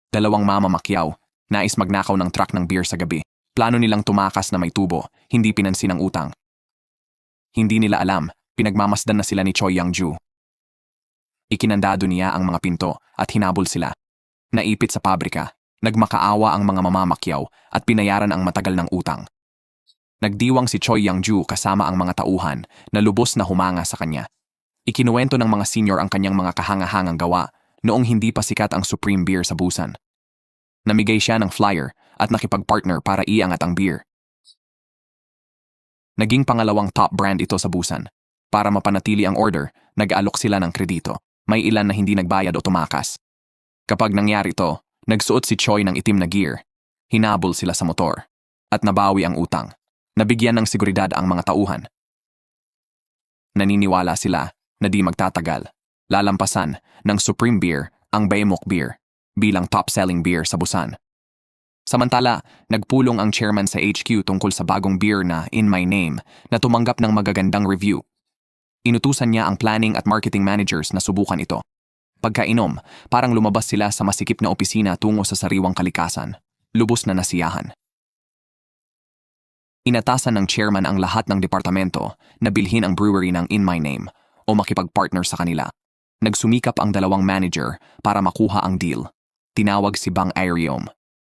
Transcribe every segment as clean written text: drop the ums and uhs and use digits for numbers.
Dalawang mamamakyaw, nais magnakaw ng truck ng beer sa gabi. Plano nilang tumakas na may tubo, hindi pinansin ang utang. Hindi nila alam, pinagmamasdan na sila ni Choi Yang-ju. Ikinandado niya ang mga pinto at hinabol sila. Naipit sa pabrika, nagmakaawa ang mga mamamakyaw at pinayaran ang matagal ng utang. Nagdiwang si Choi Yang-ju kasama ang mga tauhan na lubos na humanga sa kanya. Ikinuwento ng mga senior ang kanyang mga kahangahangang gawa noong hindi pa sikat ang Supreme Beer sa Busan. Namigay siya ng flyer at nakipag-partner para iangat ang beer. Naging pangalawang top brand ito sa Busan. Para mapanatili ang order, nag-aalok sila ng kredito. May ilan na hindi nagbayad o tumakas. Kapag nangyari ito, nagsuot si Choi ng itim na gear. Hinabol sila sa motor. At nabawi ang utang. Nabigyan ng seguridad ang mga tauhan. Naniniwala sila na di magtatagal. Lalampasan ng Supreme Beer ang Baemok Beer bilang top-selling beer sa Busan. Samantala, nagpulong ang chairman sa HQ tungkol sa bagong beer na In My Name na tumanggap ng magagandang review. Inutusan niya ang planning at marketing managers na subukan ito. Pagkainom, parang lumabas sila sa masikip na opisina tungo sa sariwang kalikasan. Lubos na nasiyahan. Inatasan ng chairman ang lahat ng departamento na bilhin ang brewery ng In My Name o makipag-partner sa kanila. Nagsumikap ang dalawang manager para makuha ang deal. Tinawag si Bang Aeriom,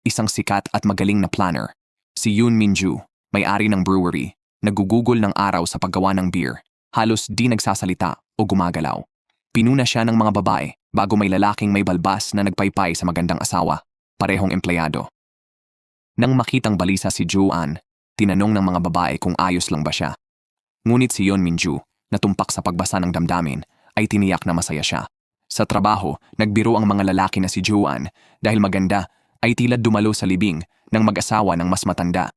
isang sikat at magaling na planner. Si Yoon Min-ju, may-ari ng brewery, nagugugol ng araw sa paggawa ng beer. Halos di nagsasalita o gumagalaw. Pinuna siya ng mga babae bago may lalaking may balbas na nagpaypay sa magandang asawa, parehong empleyado. Nang makitang balisa si Ju-an, tinanong ng mga babae kung ayos lang ba siya. Ngunit si Yoon Min-ju, na tumpak sa pagbasa ng damdamin, ay tiniyak na masaya siya. Sa trabaho, nagbiro ang mga lalaki na si Ju-an dahil maganda ay tila dumalo sa libing ng mag-asawa ng mas matanda.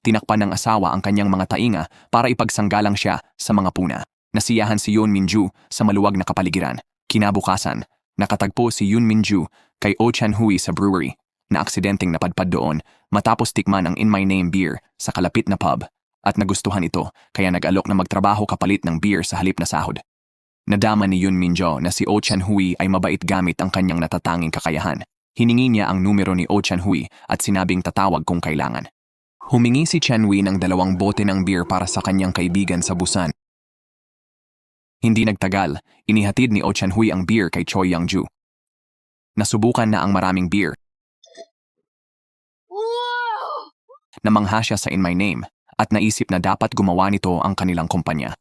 Tinakpan ng asawa ang kanyang mga tainga para ipagsanggalang siya sa mga puna. Nasiyahan si Yoon Min-ju sa maluwag na kapaligiran. Kinabukasan, nakatagpo si Yoon Min-ju kay Oh Chan-hui sa brewery na aksidenteng napadpad doon matapos tikman ang In My Name beer sa kalapit na pub at nagustuhan ito kaya nag-alok na magtrabaho kapalit ng beer sa halip na sahod. Nadama ni Yoon Min-jo na si Oh Chan-hui ay mabait gamit ang kanyang natatanging kakayahan. Hiningi niya ang numero ni Oh Chan-hui at sinabing tatawag kung kailangan. Humingi si Chan-hui ng 2 bote ng beer para sa kanyang kaibigan sa Busan. Hindi nagtagal, inihatid ni Oh Chan-hui ang beer kay Choi Yang-ju. Nasubukan na ang maraming beer. Namangha siya sa In My Name at naisip na dapat gumawa nito ang kanilang kumpanya.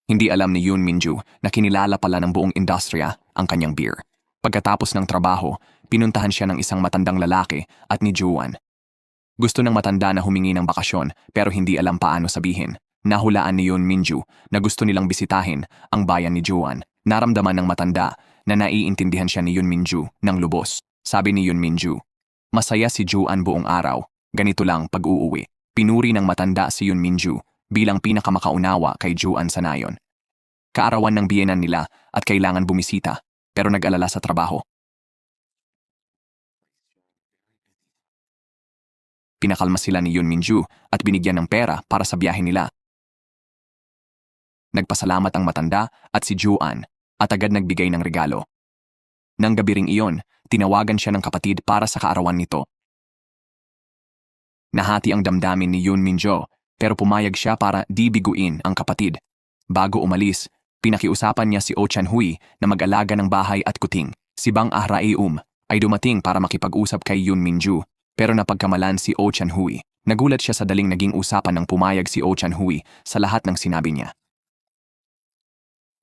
Hindi alam ni Yoon Min-ju na kinilala pala ng buong industriya ang kanyang beer. Pagkatapos ng trabaho, pinuntahan siya ng isang matandang lalaki at ni Ju-an. Gusto ng matanda na humingi ng bakasyon pero hindi alam paano sabihin. Nahulaan ni Yoon Min-ju na gusto nilang bisitahin ang bayan ni Ju-an. Naramdaman ng matanda na naiintindihan siya ni Yoon Min-ju ng lubos. Sabi ni Yoon Min-ju, masaya si Ju-an buong araw. Ganito lang pag-uuwi. Pinuri ng matanda si Yoon Min-ju bilang pinakamakaunawa kay Ju-an sa nayon. Kaarawan ng biyenan nila at kailangan bumisita pero nag-alala sa trabaho. Pinakalma sila ni Yoon Min-ju at binigyan ng pera para sa biyahe nila. Nagpasalamat ang matanda at si Ju-an at agad nagbigay ng regalo. Nang gabi ring iyon, tinawagan siya ng kapatid para sa kaarawan nito. Nahati ang damdamin ni Yoon Min-jo pero pumayag siya para di biguin ang kapatid. Bago umalis, pinakiusapan niya si Oh Chan-hui na mag-alaga ng bahay at kuting. Si Bang Ahraeum ay dumating para makipag-usap kay Yoon Min-ju pero napagkamalan si Oh Chan-hui. Nagulat siya sa daling naging usapan ng pumayag si Oh Chan-hui sa lahat ng sinabi niya.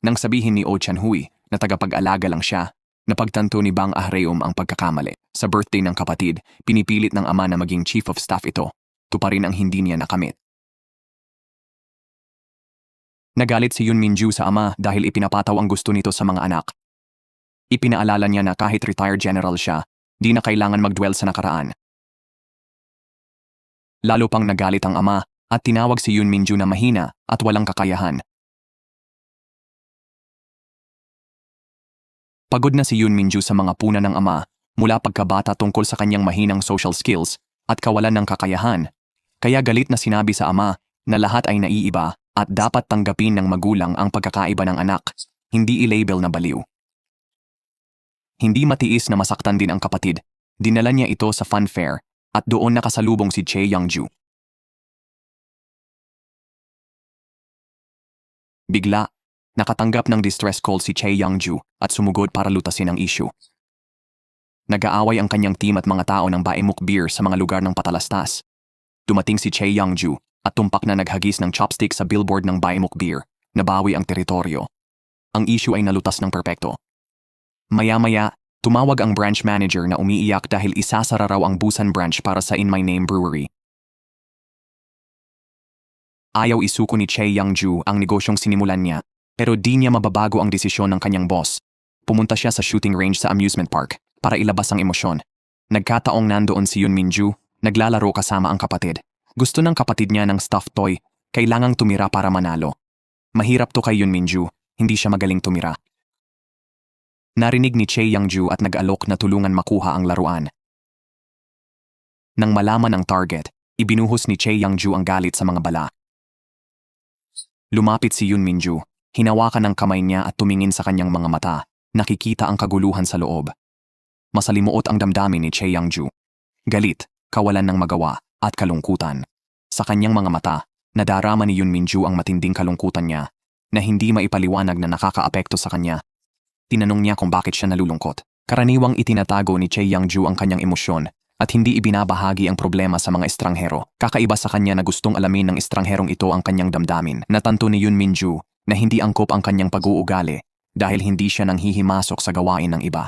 Nang sabihin ni Oh Chan-hui na tagapag-alaga lang siya, napagtanto ni Bang Ahraeum ang pagkakamali. Sa birthday ng kapatid, pinipilit ng ama na maging chief of staff ito. Tuparin ang hindi niya nakamit. Nagalit si Yoon Min-ju sa ama dahil ipinapataw ang gusto nito sa mga anak. Ipinaalala niya na kahit retired general siya, di na kailangan mag-dwell sa nakaraan. Lalo pang nagalit ang ama at tinawag si Yoon Min-ju na mahina at walang kakayahan. Pagod na si Yoon Min-ju sa mga puna ng ama mula pagkabata tungkol sa kanyang mahinang social skills at kawalan ng kakayahan. Kaya galit na sinabi sa ama na lahat ay naiiba at dapat tanggapin ng magulang ang pagkakaiba ng anak, hindi i-label na baliw. Hindi matiis na masaktan din ang kapatid. Dinala niya ito sa fun fair at doon nakasalubong si Che Youngju. Bigla, nakatanggap ng distress call si Che Youngju at sumugod para lutasin ang issue. Nag-aaway ang kanyang team at mga tao ng Baemuk Beer sa mga lugar ng patalastas. Dumating si Che Youngju at tumpak na naghagis ng chopstick sa billboard ng Baemuk Beer. Nabawi ang teritoryo. Ang issue ay nalutas ng perpekto. Maya-maya, tumawag ang branch manager na umiiyak dahil isasara raw ang Busan branch para sa In My Name Brewery. Ayaw isuko ni Che Youngju ang negosyong sinimulan niya, pero di niya mababago ang desisyon ng kanyang boss. Pumunta siya sa shooting range sa amusement park para ilabas ang emosyon. Nagkataong nandoon si Yun Minju, naglalaro kasama ang kapatid. Gusto ng kapatid niya ng stuffed toy, kailangang tumira para manalo. Mahirap to kay Yun Minju, hindi siya magaling tumira. Narinig ni Che Youngju at nag-alok na tulungan makuha ang laruan. Nang malaman ang target, ibinuhos ni Che Youngju ang galit sa mga bala. Lumapit si Yun Minju, hinawakan ng kamay niya at tumingin sa kanyang mga mata. Nakikita ang kaguluhan sa loob. Masalimuot ang damdamin ni Che Youngju. Galit, kawalan ng magawa, at kalungkutan. Sa kanyang mga mata, nadarama ni Yun Minju ang matinding kalungkutan niya na hindi maipaliwanag na nakakaapekto sa kanya. Tinanong niya kung bakit siya nalulungkot. Karaniwang itinatago ni Che Youngju ang kanyang emosyon at hindi ibinabahagi ang problema sa mga estranghero. Kakaiba sa kanya na gustong alamin ng estrangherong ito ang kanyang damdamin. Natanto ni Yun Minju na hindi angkop ang kanyang pag-uugali dahil hindi siya nanghihimasok sa gawain ng iba.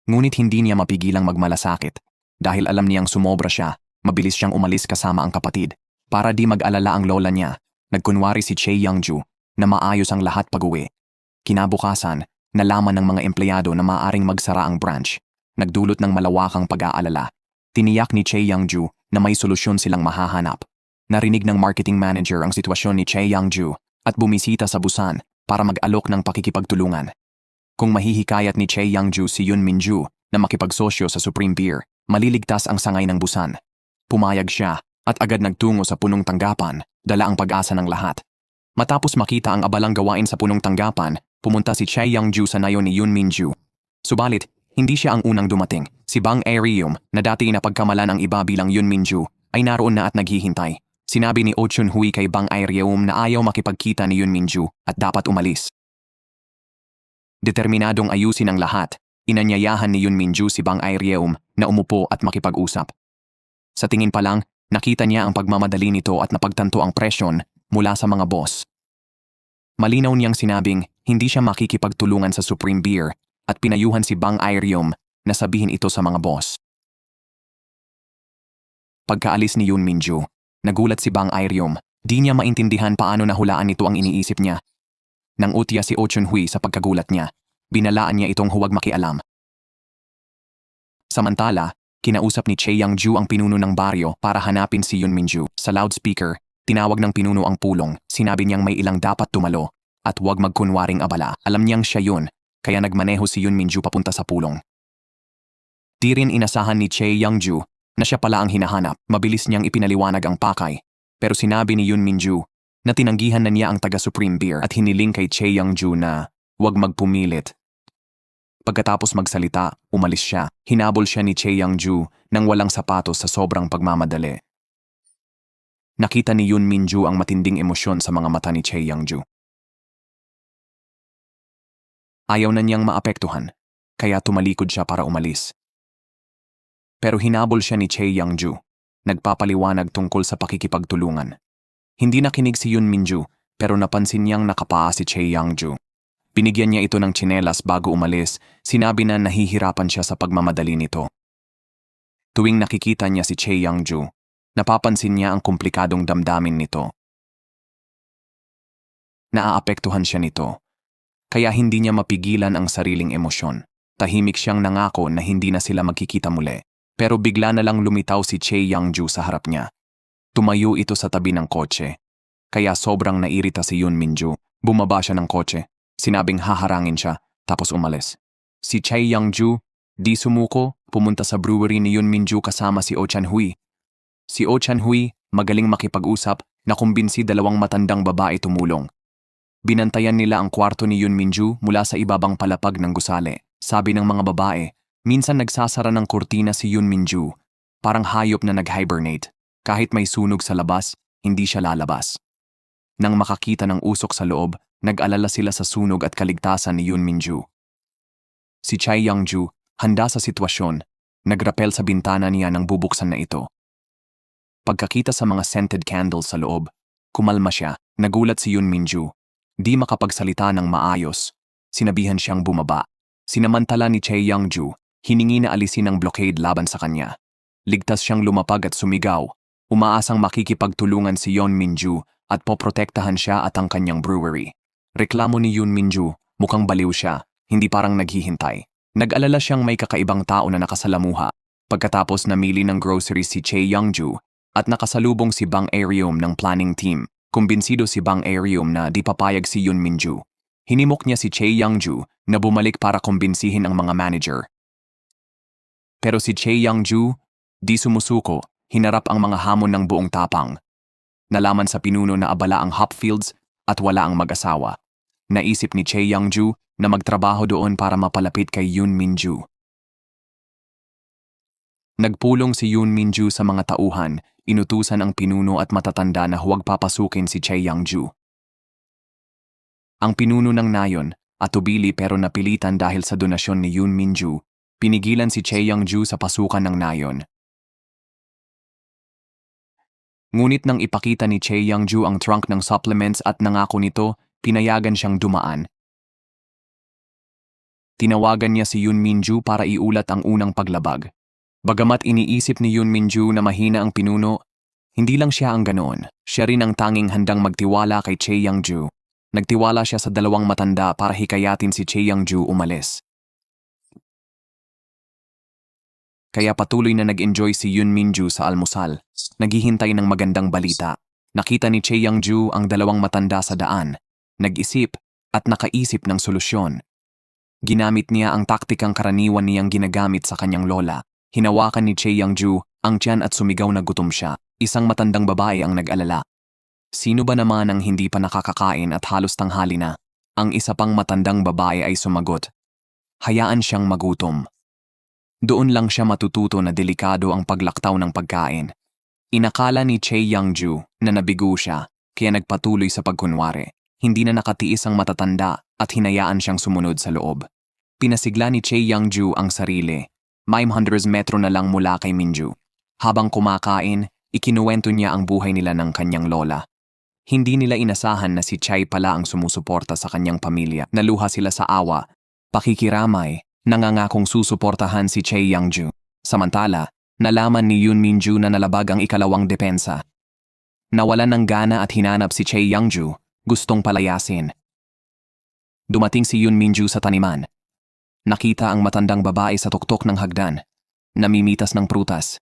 Ngunit hindi niya mapigilang magmalasakit dahil alam niyang sumobra siya, mabilis siyang umalis kasama ang kapatid. Para di mag-alala ang lola niya, nagkunwari si Che Youngju na maayos ang lahat pag-uwi. Kinabukasan, nalaman ng mga empleyado na maaaring magsara ang branch. Nagdulot ng malawakang pag-aalala. Tiniyak ni Che Youngju na may solusyon silang mahahanap. Narinig ng marketing manager ang sitwasyon ni Che Youngju at bumisita sa Busan para mag-alok ng pakikipagtulungan. Kung mahihikayat ni Che Youngju si Yun Minju na makipagsosyo sa Supreme Beer, maliligtas ang sangay ng Busan. Pumayag siya at agad nagtungo sa punong tanggapan, dala ang pag-asa ng lahat. Matapos makita ang abalang gawain sa punong tanggapan, pumunta si Che Youngju sa nayon ni Yun Minju. Subalit, hindi siya ang unang dumating. Si Bang Aerium, na dati napagkamalan ang iba bilang Yun Minju, ay naroon na at naghihintay. Sinabi ni Oh Chun-hui kay Bang Aerium na ayaw makipagkita ni Yun Minju at dapat umalis. Determinadong ayusin ang lahat, inanyayahan ni Yun Minju si Bang Aerium na umupo at makipag-usap. Sa tingin pa lang, nakita niya ang pagmamadali nito at napagtanto ang presyon mula sa mga boss. Malinaw niyang sinabing hindi siya makikipagtulungan sa Supreme Beer at pinayuhan si Bang Aerium na sabihin ito sa mga boss. Pagkaalis ni Yun Minju, nagulat si Bang Aerium. Di niya maintindihan paano nahulaan nito ang iniisip niya. Nang utya si Oh Chun-hui sa pagkagulat niya, binalaan niya itong huwag makialam. Samantala, kinausap ni Che Youngju ang pinuno ng baryo para hanapin si Yun Minju. Sa loudspeaker, tinawag ng pinuno ang pulong. Sinabi niyang may ilang dapat tumalo at huwag magkunwaring abala. Alam niyang siya yun, kaya nagmaneho si Yun Minju papunta sa pulong. Di rin inasahan ni Che Youngju na siya pala ang hinahanap. Mabilis niyang ipinaliwanag ang pakay. Pero sinabi ni Yun Minju na tinanggihan na niya ang taga-Supreme Beer at hiniling kay Che Youngju na huwag magpumilit. Pagkatapos magsalita, umalis siya. Hinabol siya ni Che Youngju nang walang sapatos sa sobrang pagmamadali. Nakita ni Yun Minju ang matinding emosyon sa mga mata ni Che Youngju. Ayaw na niyang maapektuhan, kaya tumalikod siya para umalis. Pero hinabol siya ni Che Youngju, nagpapaliwanag tungkol sa pakikipagtulungan. Hindi nakinig si Yun Minju, pero napansin niyang nakapaa si Che Youngju. Binigyan niya ito ng tsinelas bago umalis, sinabi na nahihirapan siya sa pagmamadali nito. Tuwing nakikita niya si Che Youngju, napapansin niya ang komplikadong damdamin nito. Naaapektuhan siya nito, kaya hindi niya mapigilan ang sariling emosyon. Tahimik siyang nangako na hindi na sila magkikita muli. Pero bigla na lang lumitaw si Che Youngju sa harap niya. Tumayo ito sa tabi ng kotse. Kaya sobrang nairita si Yun Minju. Bumaba siya ng kotse. Sinabing haharangin siya, tapos umalis. Si Che Youngju, di sumuko, pumunta sa brewery ni Yun Minju kasama si Oh Chun-hui. Si Oh Chun-hui, magaling makipag-usap, nakumbinsi dalawang matandang babae tumulong. Binantayan nila ang kwarto ni Yun Minju mula sa ibabang palapag ng gusali. Sabi ng mga babae, Minsan nagsasara ng kurtina si Yoon Minju, parang hayop na nag-hibernate. Kahit may sunog sa labas, hindi siya lalabas. Nang makakita ng usok sa loob, nag-alala sila sa sunog at kaligtasan ni Yoon Minju. Si Chae Young-ju, handa sa sitwasyon, nagrapel sa bintana niya nang bubuksan na ito. Pagkakita sa mga scented candles sa loob, kumalma siya. Nagulat si Yoon Minju. Di makapagsalita ng maayos. Sinabihan siyang bumaba. Sinamantala ni Chae Young-ju, hiningi na alisin ang blockade laban sa kanya. Ligtas siyang lumapag at sumigaw. Umaasang makikipagtulungan si Yoon Minju at poprotektahan siya at ang kanyang brewery. Reklamo ni Yoon Minju, mukhang baliw siya, hindi parang naghihintay. Nag-alala siyang may kakaibang tao na nakasalamuha. Pagkatapos namili ng groceries si Chae Young-ju at nakasalubong si Bang Aerium ng planning team, kumbinsido si Bang Aerium na di papayag si Yoon Minju. Hinimok niya si Chae Young-ju na bumalik para kumbinsihin ang mga manager. Pero si Chae Young-ju, di sumusuko, hinarap ang mga hamon ng buong tapang. Nalaman sa pinuno na abala ang Hopfields at wala ang mag-asawa. Naisip ni Chae Young-ju na magtrabaho doon para mapalapit kay Yoon Minju. Nagpulong si Yoon Minju sa mga tauhan, inutusan ang pinuno at matatanda na huwag papasukin si Chae Young-ju. Ang pinuno ng nayon, atubili pero napilitan dahil sa donasyon ni Yoon Minju, pinigilan si Chae Young-ju sa pasukan ng nayon. Ngunit nang ipakita ni Chae Young-ju ang trunk ng supplements at nangako nito, pinayagan siyang dumaan. Tinawagan niya si Yoon Minju para iulat ang unang paglabag. Bagamat iniisip ni Yoon Minju na mahina ang pinuno, hindi lang siya ang ganoon. Siya rin ang tanging handang magtiwala kay Chae Young-ju. Nagtiwala siya sa dalawang matanda para hikayatin si Chae Young-ju umalis. Kaya patuloy na nag-enjoy si Yoon Minju sa almusal. Naghihintay ng magandang balita. Nakita ni Chae Young-ju ang dalawang matanda sa daan. Nag-isip at nakaisip ng solusyon. Ginamit niya ang taktikang karaniwan niyang ginagamit sa kanyang lola. Hinawakan ni Chae Young-ju ang tiyan at sumigaw na gutom siya. Isang matandang babae ang nag-alala. Sino ba naman ang hindi pa nakakakain at halos tanghali na? Ang isa pang matandang babae ay sumagot. Hayaan siyang magutom. Doon lang siya matututo na delikado ang paglaktaw ng pagkain. Inakala ni Chae Young-ju na nabigo siya, kaya nagpatuloy sa pagkunwari. Hindi na nakatiis ang matatanda at hinayaan siyang sumunod sa loob. Pinasigla ni Chae Young-ju ang sarili. 500 metro na lang mula kay Minju. Habang kumakain, ikinuwento niya ang buhay nila ng kanyang lola. Hindi nila inasahan na si Chae pala ang sumusuporta sa kanyang pamilya. Naluha sila sa awa, pakikiramay, nangangakong susuportahan si Chae Young-ju. Samantala, nalaman ni Yoon Minju na nalabag ang ikalawang depensa. Nawalan ng gana at hinanap si Chae Young-ju, gustong palayasin. Dumating si Yoon Minju sa taniman. Nakita ang matandang babae sa tuktok ng hagdan, namimitas ng prutas.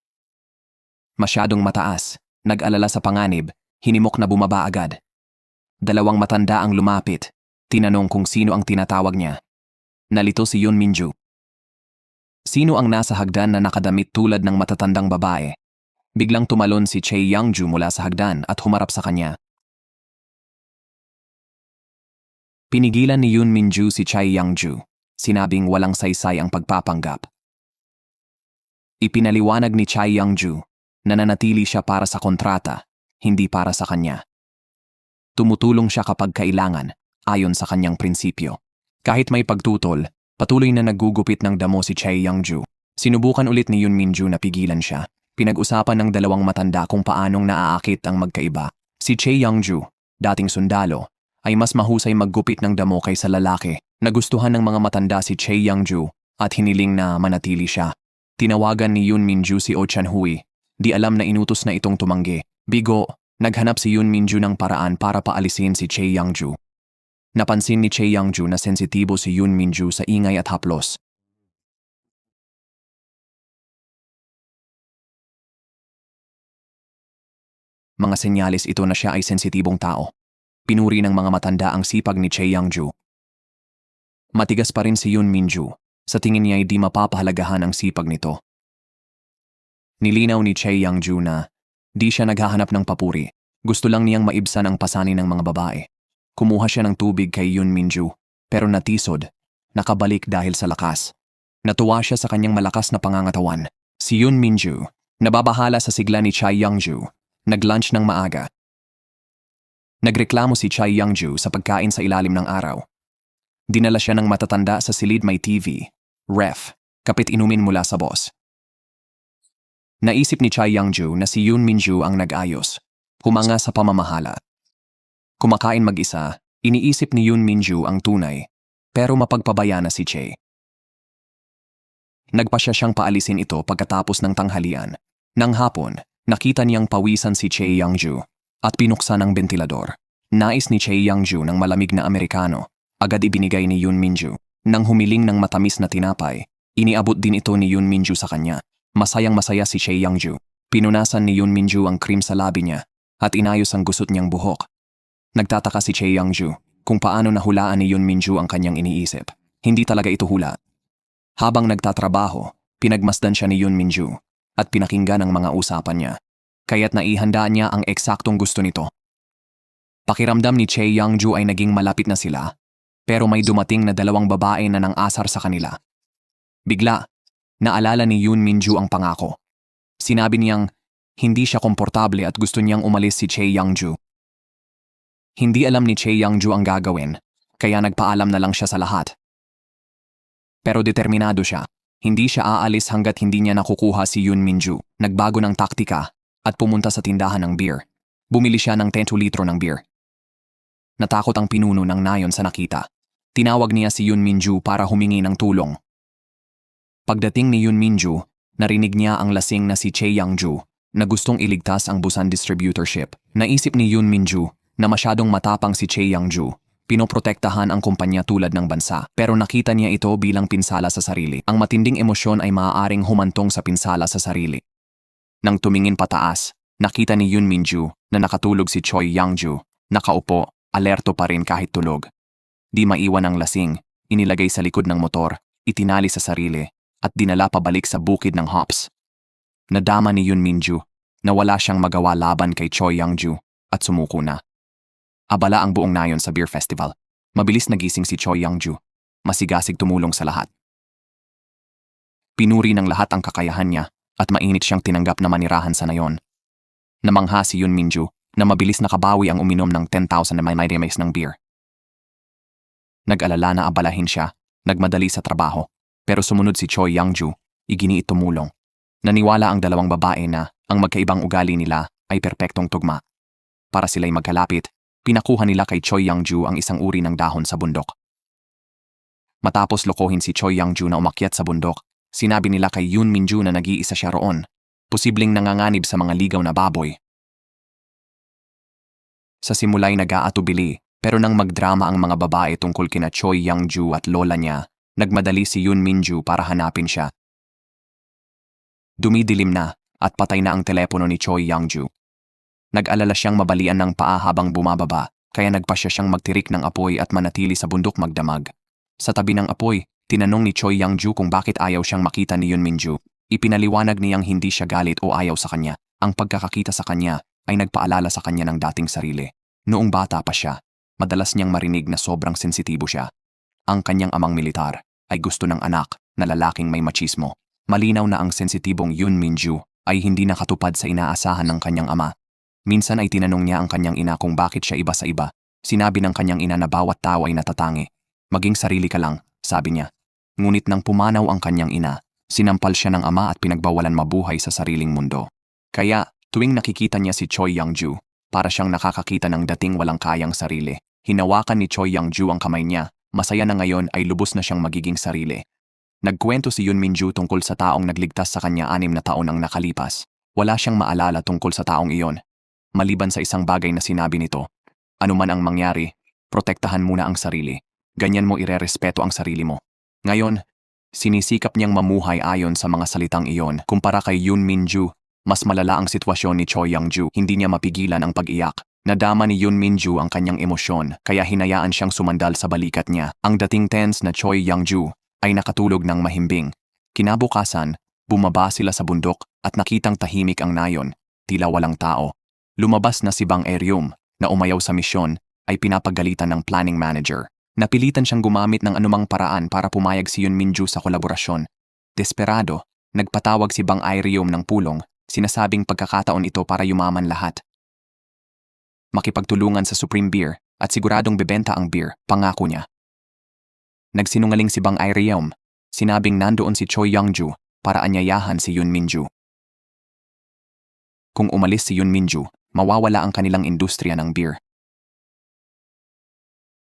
Masyadong mataas, nag-alala sa panganib, hinimok na bumaba agad. Dalawang matanda ang lumapit, tinanong kung sino ang tinatawag niya. Nalito si Yoon Minju. Sino ang nasa hagdan na nakadamit tulad ng matatandang babae? Biglang tumalon si Chae Young-ju mula sa hagdan at humarap sa kanya. Pinigilan ni Yoon Minju si Chae Young-ju. Sinabing walang saysay ang pagpapanggap. Ipinaliwanag ni Chae Young-ju na nanatili siya para sa kontrata, hindi para sa kanya. Tumutulong siya kapag kailangan, ayon sa kanyang prinsipyo. Kahit may pagtutol, patuloy na naggugupit ng damo si Chae Young-ju. Sinubukan ulit ni Yoon Minju na pigilan siya. Pinag-usapan ng dalawang matanda kung paanong naaakit ang magkaiba. Si Chae Young-ju, dating sundalo, ay mas mahusay maggupit ng damo kaysa lalaki. Nagustuhan ng mga matanda si Chae Young-ju at hiniling na manatili siya. Tinawagan ni Yoon Minju si Oh Chan-hui. Di alam na inutos na itong tumanggi. Bigo, naghanap si Yoon Minju ng paraan para paalisin si Chae Young-ju. Napansin ni Chae Young-ju na sensitibo si Yoon Minju sa ingay at haplos. Mga senyales ito na siya ay sensitibong tao. Pinuri ng mga matanda ang sipag ni Chae Young-ju. Matigas pa rin si Yoon Minju. Sa tingin niya ay di mapapahalagahan ang sipag nito. Nilinaw ni Chae Young-ju na di siya naghahanap ng papuri. Gusto lang niyang maibsan ang pasanin ng mga babae. Kumuha siya ng tubig kay Yoon Minju, pero natisod, nakabalik dahil sa lakas. Natuwa siya sa kanyang malakas na pangangatawan. Si Yoon Minju, nababahala sa sigla ni Chai Youngju, nag-lunch ng maaga. Nagreklamo si Chai Youngju sa pagkain sa ilalim ng araw. Dinala siya ng matatanda sa silid may TV, ref, kapit inumin mula sa boss. Naisip ni Chai Youngju na si Yoon Minju ang nag-ayos, humanga sa pamamahala. Kumakain mag-isa, iniisip ni Yoon Minju ang tunay, pero mapagpabaya na si Che. Nagpasya siyang paalisin ito pagkatapos ng tanghalian. Nang hapon, nakita niyang pawisan si Che Youngju at pinuksan ang bentilador. Nais ni Che Youngju ng malamig na Amerikano. Agad ibinigay ni Yoon Minju. Nang humiling ng matamis na tinapay, iniabot din ito ni Yoon Minju sa kanya. Masayang-masaya si Che Youngju. Pinunasan ni Yoon Minju ang cream sa labi niya at inayos ang gusot niyang buhok. Nagtataka si Che Youngju kung paano nahulaan ni Yoon Minju ang kanyang iniisip. Hindi talaga ito hula. Habang nagtatrabaho, pinagmasdan siya ni Yoon Minju at pinakinggan ang mga usapan niya. Kaya't naihanda niya ang eksaktong gusto nito. Pakiramdam ni Che Youngju ay naging malapit na sila, pero may dumating na dalawang babae na nang-asar sa kanila. Bigla, naalala ni Yoon Minju ang pangako. Sinabi niyang hindi siya komportable at gusto niyang umalis si Che Youngju. Hindi alam ni Che Youngju ang gagawin, kaya nagpaalam na lang siya sa lahat. Pero determinado siya. Hindi siya aalis hanggat hindi niya nakukuha si Yoon Minju. Nagbago ng taktika at pumunta sa tindahan ng beer. Bumili siya ng 10 litro ng beer. Natakot ang pinuno ng nayon sa nakita. Tinawag niya si Yoon Minju para humingi ng tulong. Pagdating ni Yoon Minju, narinig niya ang lasing na si Che Youngju na gustong iligtas ang Busan Distributorship. Naisip ni Yoon Minju na masyadong matapang si Che Youngju. Pinoprotektahan ang kumpanya tulad ng bansa, pero nakita niya ito bilang pinsala sa sarili. Ang matinding emosyon ay maaaring humantong sa pinsala sa sarili. Nang tumingin pataas, nakita ni Yoon Minju na nakatulog si Choi Youngju, nakaupo, alerto pa rin kahit tulog. Di maiwan ang lasing, inilagay sa likod ng motor, itinali sa sarili, at dinala pabalik sa bukid ng Hops. Nadama ni Yoon Minju na wala siyang magawa laban kay Choi Youngju at sumuko na. Abala ang buong nayon sa beer festival. Mabilis nagising si Choi Youngju. Masigasig tumulong sa lahat. Pinuri ng lahat ang kakayahan niya at mainit siyang tinanggap na manirahan sa nayon. Namangha si Yoon Minju na mabilis nakabawi ang uminom ng 10,000 na may ng beer. Nag-alala na abalahin siya, nagmadali sa trabaho, pero sumunod si Choi Youngju, iginiit tumulong. Naniwala ang dalawang babae na ang magkaibang ugali nila ay perpektong tugma. Para sila'y magkalapit, pinakuha nila kay Choi Youngju ang isang uri ng dahon sa bundok. Matapos lokohin si Choi Youngju na umakyat sa bundok, sinabi nila kay Yoon Minju na nag-iisa siya roon, posibleng nanganganib sa mga ligaw na baboy. Sa simula'y nag-aatubili, pero nang magdrama ang mga babae tungkol kina Choi Youngju at lola niya, nagmadali si Yoon Minju para hanapin siya. Dumidilim na at patay na ang telepono ni Choi Youngju. Nag-alala siyang mabalian ng paa habang bumababa, kaya nagpasya siyang magtirik ng apoy at manatili sa bundok magdamag. Sa tabi ng apoy, tinanong ni Choi Youngju kung bakit ayaw siyang makita ni Yoon Minju. Ipinaliwanag niyang hindi siya galit o ayaw sa kanya. Ang pagkakakita sa kanya ay nagpaalala sa kanya ng dating sarili. Noong bata pa siya, madalas niyang marinig na sobrang sensitibo siya. Ang kanyang amang militar ay gusto ng anak na lalaking may machismo. Malinaw na ang sensitibong Yoon Minju ay hindi nakatupad sa inaasahan ng kanyang ama. Minsan ay tinanong niya ang kanyang ina kung bakit siya iba sa iba. Sinabi ng kanyang ina na bawat tao ay natatangi. Maging sarili ka lang, sabi niya. Ngunit nang pumanaw ang kanyang ina, sinampal siya ng ama at pinagbawalan mabuhay sa sariling mundo. Kaya, tuwing nakikita niya si Choi Youngju, para siyang nakakakita ng dating walang kayang sarili. Hinawakan ni Choi Youngju ang kamay niya, masaya na ngayon ay lubos na siyang magiging sarili. Nagkwento si Yoon Minju tungkol sa taong nagligtas sa kanya 6 na taon ang nakalipas. Wala siyang maalala tungkol sa taong iyon. Maliban sa isang bagay na sinabi nito, ano man ang mangyari, protektahan muna ang sarili. Ganyan mo irerespeto ang sarili mo. Ngayon, sinisikap niyang mamuhay ayon sa mga salitang iyon. Kumpara kay Yoon Minju, mas malala ang sitwasyon ni Choi Youngju. Hindi niya mapigilan ang pag-iyak. Nadama ni Yoon Minju ang kanyang emosyon, kaya hinayaan siyang sumandal sa balikat niya. Ang dating tense na Choi Youngju ay nakatulog ng mahimbing. Kinabukasan, bumaba sila sa bundok at nakitang tahimik ang nayon, tila walang tao. Lumabas na si Bang Eryum, na umayaw sa misyon, ay pinapagalitan ng planning manager. Napilitan siyang gumamit ng anumang paraan para pumayag si Yoon Minju sa kolaborasyon. Desperado, nagpatawag si Bang Irium ng pulong, sinasabing pagkakataon ito para yumaman lahat. Makipagtulungan sa Supreme Beer at siguradong bebenta ang beer, pangako niya. Nagsinungaling si Bang Irium, sinabing nandoon si Choi Youngju para anyayahan si Yun Minju. Kung umalis si Yun Minju, mawawala ang kanilang industriya ng beer.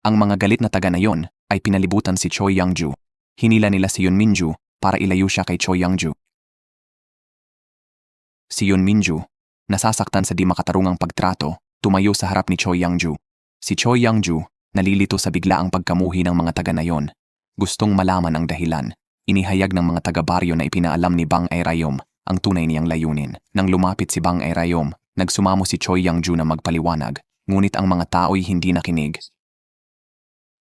Ang mga galit na taga na yon ay pinalibutan si Choi Youngju. Hinila nila si Yun Minju para ilayo siya kay Choi Youngju. Si Yun Minju, nasasaktan sa di makatarungang pagtrato, tumayo sa harap ni Choi Youngju. Si Choi Youngju, nalilito sa biglaang pagkamuhi ng mga taga na yon. Gustong malaman ang dahilan. Inihayag ng mga taga-baryo na ipinaalam ni Bang Irium ang tunay niyang layunin. Nang lumapit si Bang Irium, nagsumamo si Choi Youngju na magpaliwanag, ngunit ang mga tao'y hindi nakinig.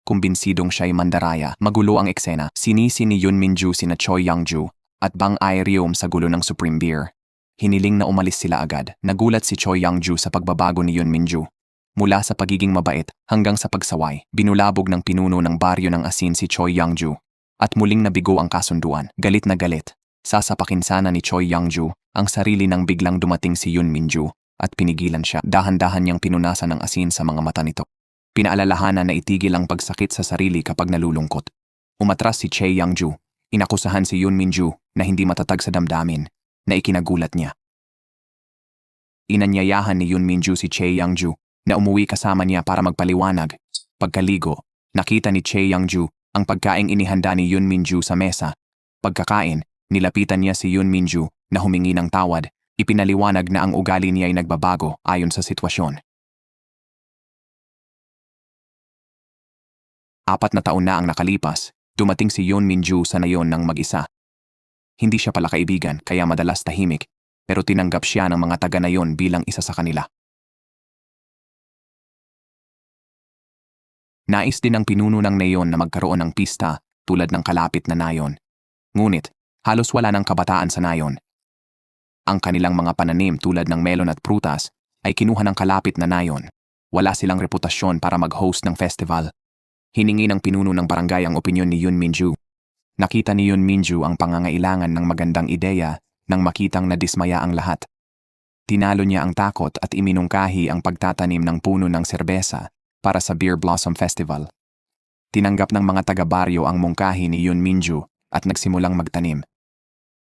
Kumbinsidong siya'y mandaraya, magulo ang eksena. Sinisi ni Yun Minju sina Choi Youngju at Bang Irium sa gulo ng Supreme Beer. Hiniling na umalis sila agad. Nagulat si Choi Youngju sa pagbabago ni Yun Minju. Mula sa pagiging mabait hanggang sa pagsaway, binulabog ng pinuno ng baryo ng asin si Choi Youngju. At muling nabigo ang kasunduan. Galit na galit. Sasapakin sana ni Choi Youngju ang sarili nang biglang dumating si Yun Minju at pinigilan siya. Dahan-dahan niyang pinunasan ng asin sa mga mata nito. Pinaalalahanan na itigil ang pagsakit sa sarili kapag nalulungkot. Umatras si Choi Youngju. Inakusahan si Yun Minju na hindi matatag sa damdamin, na ikinagulat niya. Inanyayahan ni Yun Minju si Choi Youngju na umuwi kasama niya para magpaliwanag. Pagkaligo, nakita ni Choi Youngju ang pagkaing inihanda ni Yun Minju sa mesa. Pagkakain, nilapitan niya si Yun Minju na humingi ng tawad. Ipinaliwanag na ang ugali niya ay nagbabago ayon sa sitwasyon. 4 na taon na ang nakalipas, dumating si Yun Minju sa nayon ng mag-isa. Hindi siya pala kaibigan kaya madalas tahimik, pero tinanggap siya ng mga taga nayon bilang isa sa kanila. Nais din ng pinuno ng nayon na magkaroon ng pista tulad ng kalapit na nayon. Ngunit, halos wala ng kabataan sa nayon. Ang kanilang mga pananim tulad ng melon at prutas ay kinuha ng kalapit na nayon. Wala silang reputasyon para mag-host ng festival. Hiningi ng pinuno ng barangay ang opinyon ni Yun Minju. Nakita ni Yun Minju ang pangangailangan ng magandang ideya nang makitang nadismaya ang lahat. Tinalo niya ang takot at iminungkahi ang pagtatanim ng puno ng serbesa para sa Beer Blossom Festival. Tinanggap ng mga taga-baryo ang mungkahi ni Yun Minju at nagsimulang magtanim.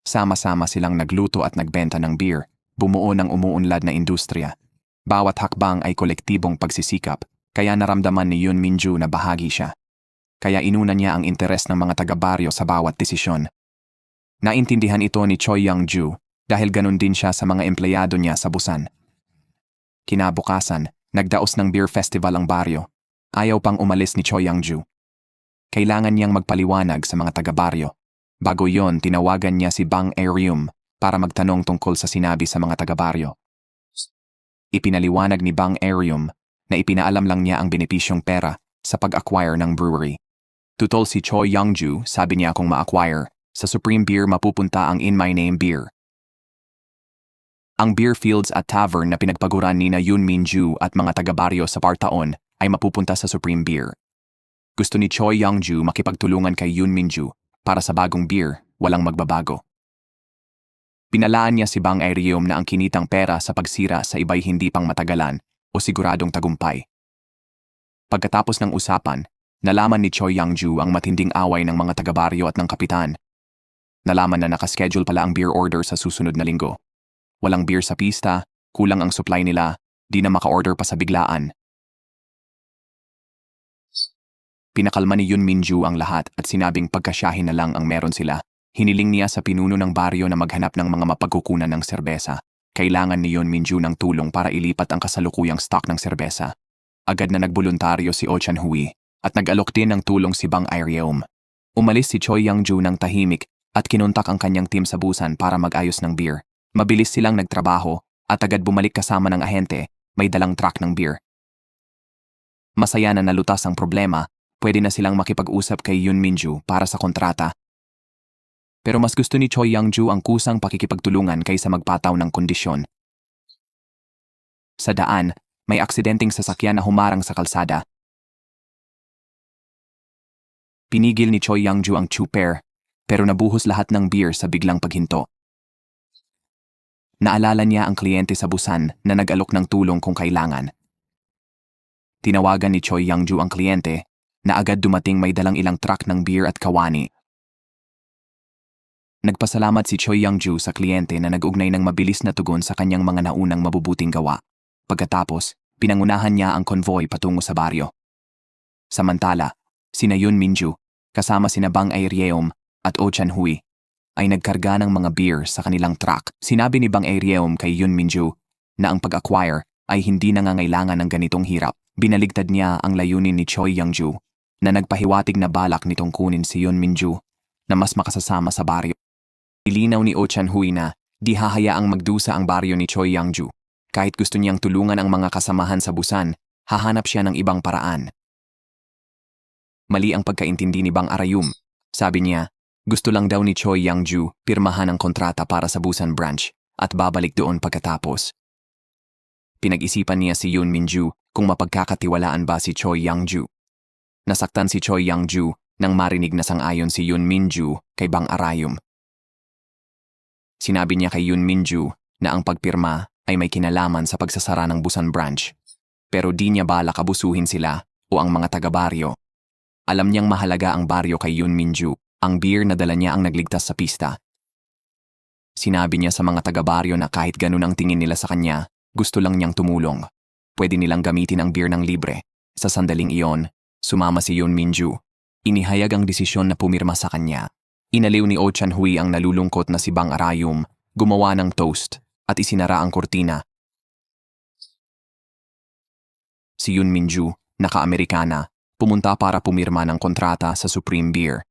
Sama-sama silang nagluto at nagbenta ng beer, bumuo ng umuunlad na industriya. Bawat hakbang ay kolektibong pagsisikap, kaya naramdaman ni Yun Minju na bahagi siya. Kaya inuna niya ang interes ng mga taga-baryo sa bawat desisyon. Naintindihan ito ni Choi Youngju dahil ganun din siya sa mga empleyado niya sa Busan. Kinabukasan, nagdaos ng beer festival ang baryo. Ayaw pang umalis ni Choi Youngju. Kailangan niyang magpaliwanag sa mga taga-baryo. Bago yon, tinawagan niya si Bang Irium para magtanong tungkol sa sinabi sa mga taga-baryo. Ipinaliwanag ni Bang Irium na ipinaalam lang niya ang benepisyong pera sa pag-acquire ng brewery. Tutol si Choi Youngju, sabi niya kung ma-acquire, sa Supreme Beer mapupunta ang In My Name Beer. Ang beer fields at tavern na pinagpaguran ni na Yun Minju at mga taga-baryo sa Partaon ay mapupunta sa Supreme Beer. Gusto ni Choi Youngju makipagtulungan kay Yun Minju para sa bagong beer, walang magbabago. Pinalaan niya si Bang Irium na ang kinitang pera sa pagsira sa iba'y hindi pang matagalan o siguradong tagumpay. Pagkatapos ng usapan, nalaman ni Choi Youngju ang matinding away ng mga taga-baryo at ng kapitan. Nalaman na nakaschedule pala ang beer order sa susunod na linggo. Walang beer sa pista, kulang ang supply nila, di na maka-order pa sa biglaan. Pinakalma ni Yun Minju ang lahat at sinabing pagkasyahin na lang ang meron sila. Hiniling niya sa pinuno ng baryo na maghanap ng mga mapagkukunan ng serbesa. Kailangan ni Yun Minju ng tulong para ilipat ang kasalukuyang stock ng serbesa. Agad na nagboluntaryo si Oh Chan-hui at nag-alok din ng tulong si Bang Irium. Umalis si Choi Youngju ng tahimik at kinontak ang kanyang team sa Busan para mag-ayos ng beer. Mabilis silang nagtrabaho at agad bumalik kasama ng ahente, may dalang truck ng beer. Masaya na nalutas ang problema, pwede na silang makipag-usap kay Yun Minju para sa kontrata. Pero mas gusto ni Choi Youngju ang kusang pakikipagtulungan kaysa magpataw ng kondisyon. Sa daan, may aksidenteng sasakyan na humarang sa kalsada. Pinigil ni Choi Youngju ang chuper, pero nabuhos lahat ng beer sa biglang paghinto. Naalala niya ang kliyente sa Busan na nag-alok ng tulong kung kailangan. Tinawagan ni Choi Young-ju ang kliyente na agad dumating may dalang ilang truck ng beer at kawani. Nagpasalamat si Choi Young-ju sa kliyente na nag-ugnay ng mabilis na tugon sa kanyang mga naunang mabubuting gawa. Pagkatapos, pinangunahan niya ang convoy patungo sa baryo. Samantala, sina Yoon Min-ju, kasama sina Bang Airyeom at Oh Chan-hui, ay nagkarga ng mga beer sa kanilang truck. Sinabi ni Bang Airyeom kay Yoon Min-ju na ang pag-acquire ay hindi nangangailangan ng ganitong hirap. Binaligtad niya ang layunin ni Choi Young-ju na nagpahiwatig na balak nitong kunin si Yoon Min-ju na mas makasasama sa baryo. Ilinaw ni Oh Chan-hui na di hahayaang magdusa ang baryo ni Choi Young-ju. Kahit gusto niyang tulungan ang mga kasamahan sa Busan, hahanap siya ng ibang paraan. Mali ang pagkaintindi ni Bang Arayum. Sabi niya, gusto lang daw ni Choi Young-ju pirmahan ang kontrata para sa Busan branch at babalik doon pagkatapos. Pinag-isipan niya si Yoon Min-ju kung mapagkakatiwalaan ba si Choi Young-ju. Nasaktan si Choi Young-ju nang marinig na sang-ayon si Yoon Min-ju kay Bang Arayum. Sinabi niya kay Yoon Min-ju na ang pagpirma ay may kinalaman sa pagsasara ng Busan branch, pero di niya balak abusuhin sila o ang mga taga-baryo. Alam niyang mahalaga ang baryo kay Yoon Min-ju. Ang beer na dala niya ang nagligtas sa pista. Sinabi niya sa mga taga-baryo na kahit ganun ang tingin nila sa kanya, gusto lang niyang tumulong. Pwede nilang gamitin ang beer ng libre. Sa sandaling iyon, sumama si Yoon Min-ju. Inihayag ang desisyon na pumirma sa kanya. Inaliw ni Oh Chan-hui ang nalulungkot na si Bang Arayum, gumawa ng toast, at isinara ang kurtina. Si Yoon Min-ju, naka-Amerikana, pumunta para pumirma ng kontrata sa Supreme Beer.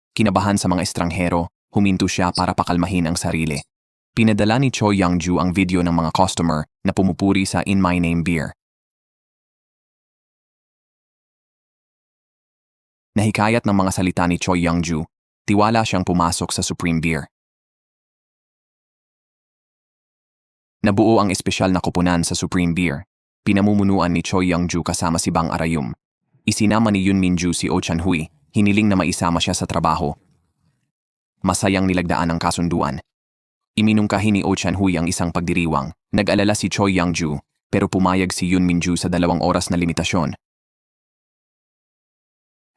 Kinabahan sa mga estranghero, huminto siya para pakalmahin ang sarili. Pinadala ni Choi Young-ju ang video ng mga customer na pumupuri sa In My Name Beer. Nahikayat ng mga salita ni Choi Young-ju, tiwala siyang pumasok sa Supreme Beer. Nabuo ang espesyal na kupunan sa Supreme Beer. Pinamumunuan ni Choi Young-ju kasama si Bang Arayum. Isinama ni Yoon Min-ju si Oh Chan-hui, hiniling na maisama siya sa trabaho. Masayang nilagdaan ang kasunduan. Iminungkahi ni Oh Chan-hui ang isang pagdiriwang. Nag-alala si Choi Young-ju, pero pumayag si Yoon Min-ju sa 2 oras na limitasyon.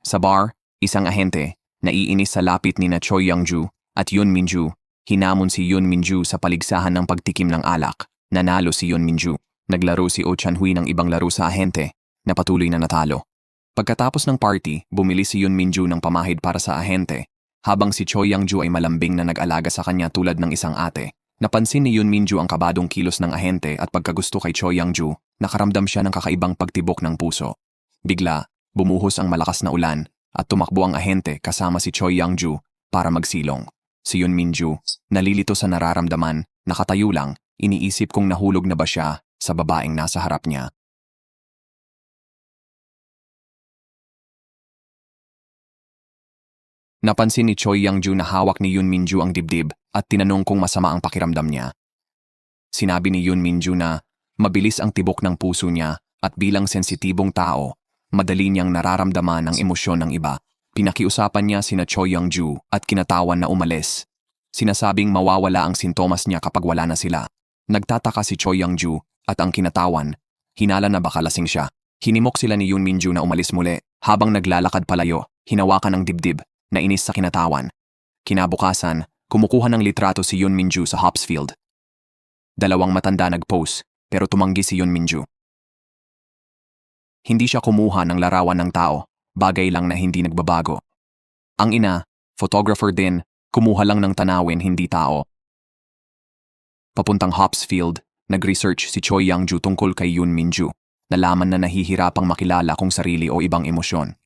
Sa bar, isang ahente, naiinis sa lapit ni na Choi Young-ju at Yoon Min-ju, hinamon si Yoon Min-ju sa paligsahan ng pagtikim ng alak. Nanalo si Yoon Min-ju. Naglaro si Oh Chan-hui ng ibang laro sa ahente, na patuloy na natalo. Pagkatapos ng party, bumili si Yoon Min-ju ng pamahid para sa ahente, habang si Choi Young-ju ay malambing na nag-alaga sa kanya tulad ng isang ate. Napansin ni Yoon Min-ju ang kabadong kilos ng ahente at pagkagusto kay Choi Young-ju, nakaramdam siya ng kakaibang pagtibok ng puso. Bigla, bumuhos ang malakas na ulan at tumakbo ang ahente kasama si Choi Young-ju para magsilong. Si Yoon Min-ju, nalilito sa nararamdaman, nakatayo lang, iniisip kung nahulog na ba siya sa babaeng nasa harap niya. Napansin ni Choi Young-ju na hawak ni Yoon Min-ju ang dibdib at tinanong kung masama ang pakiramdam niya. Sinabi ni Yoon Min-ju na mabilis ang tibok ng puso niya at bilang sensitibong tao, madali niyang nararamdaman ang emosyon ng iba. Pinakiusapan niya sina Choi Young-ju at kinatawan na umalis. Sinasabing mawawala ang sintomas niya kapag wala na sila. Nagtataka si Choi Young-ju at ang kinatawan, hinala na baka lasing siya. Hinimok sila ni Yoon Min-ju na umalis muli. Habang naglalakad palayo, hinawakan ang dibdib. Nainis sa kinatawan. Kinabukasan, kumukuha ng litrato si Yoon Min-ju sa Hopsfield. 2 matanda nag-pose, pero tumanggi si Yoon Min-ju. Hindi siya kumuha ng larawan ng tao, bagay lang na hindi nagbabago. Ang ina, photographer din, kumuha lang ng tanawin hindi tao. Papuntang Hopsfield, nag-research si Choi Young-ju tungkol kay Yoon Min-ju. Nalaman na nahihirapang makilala kung sarili o ibang emosyon.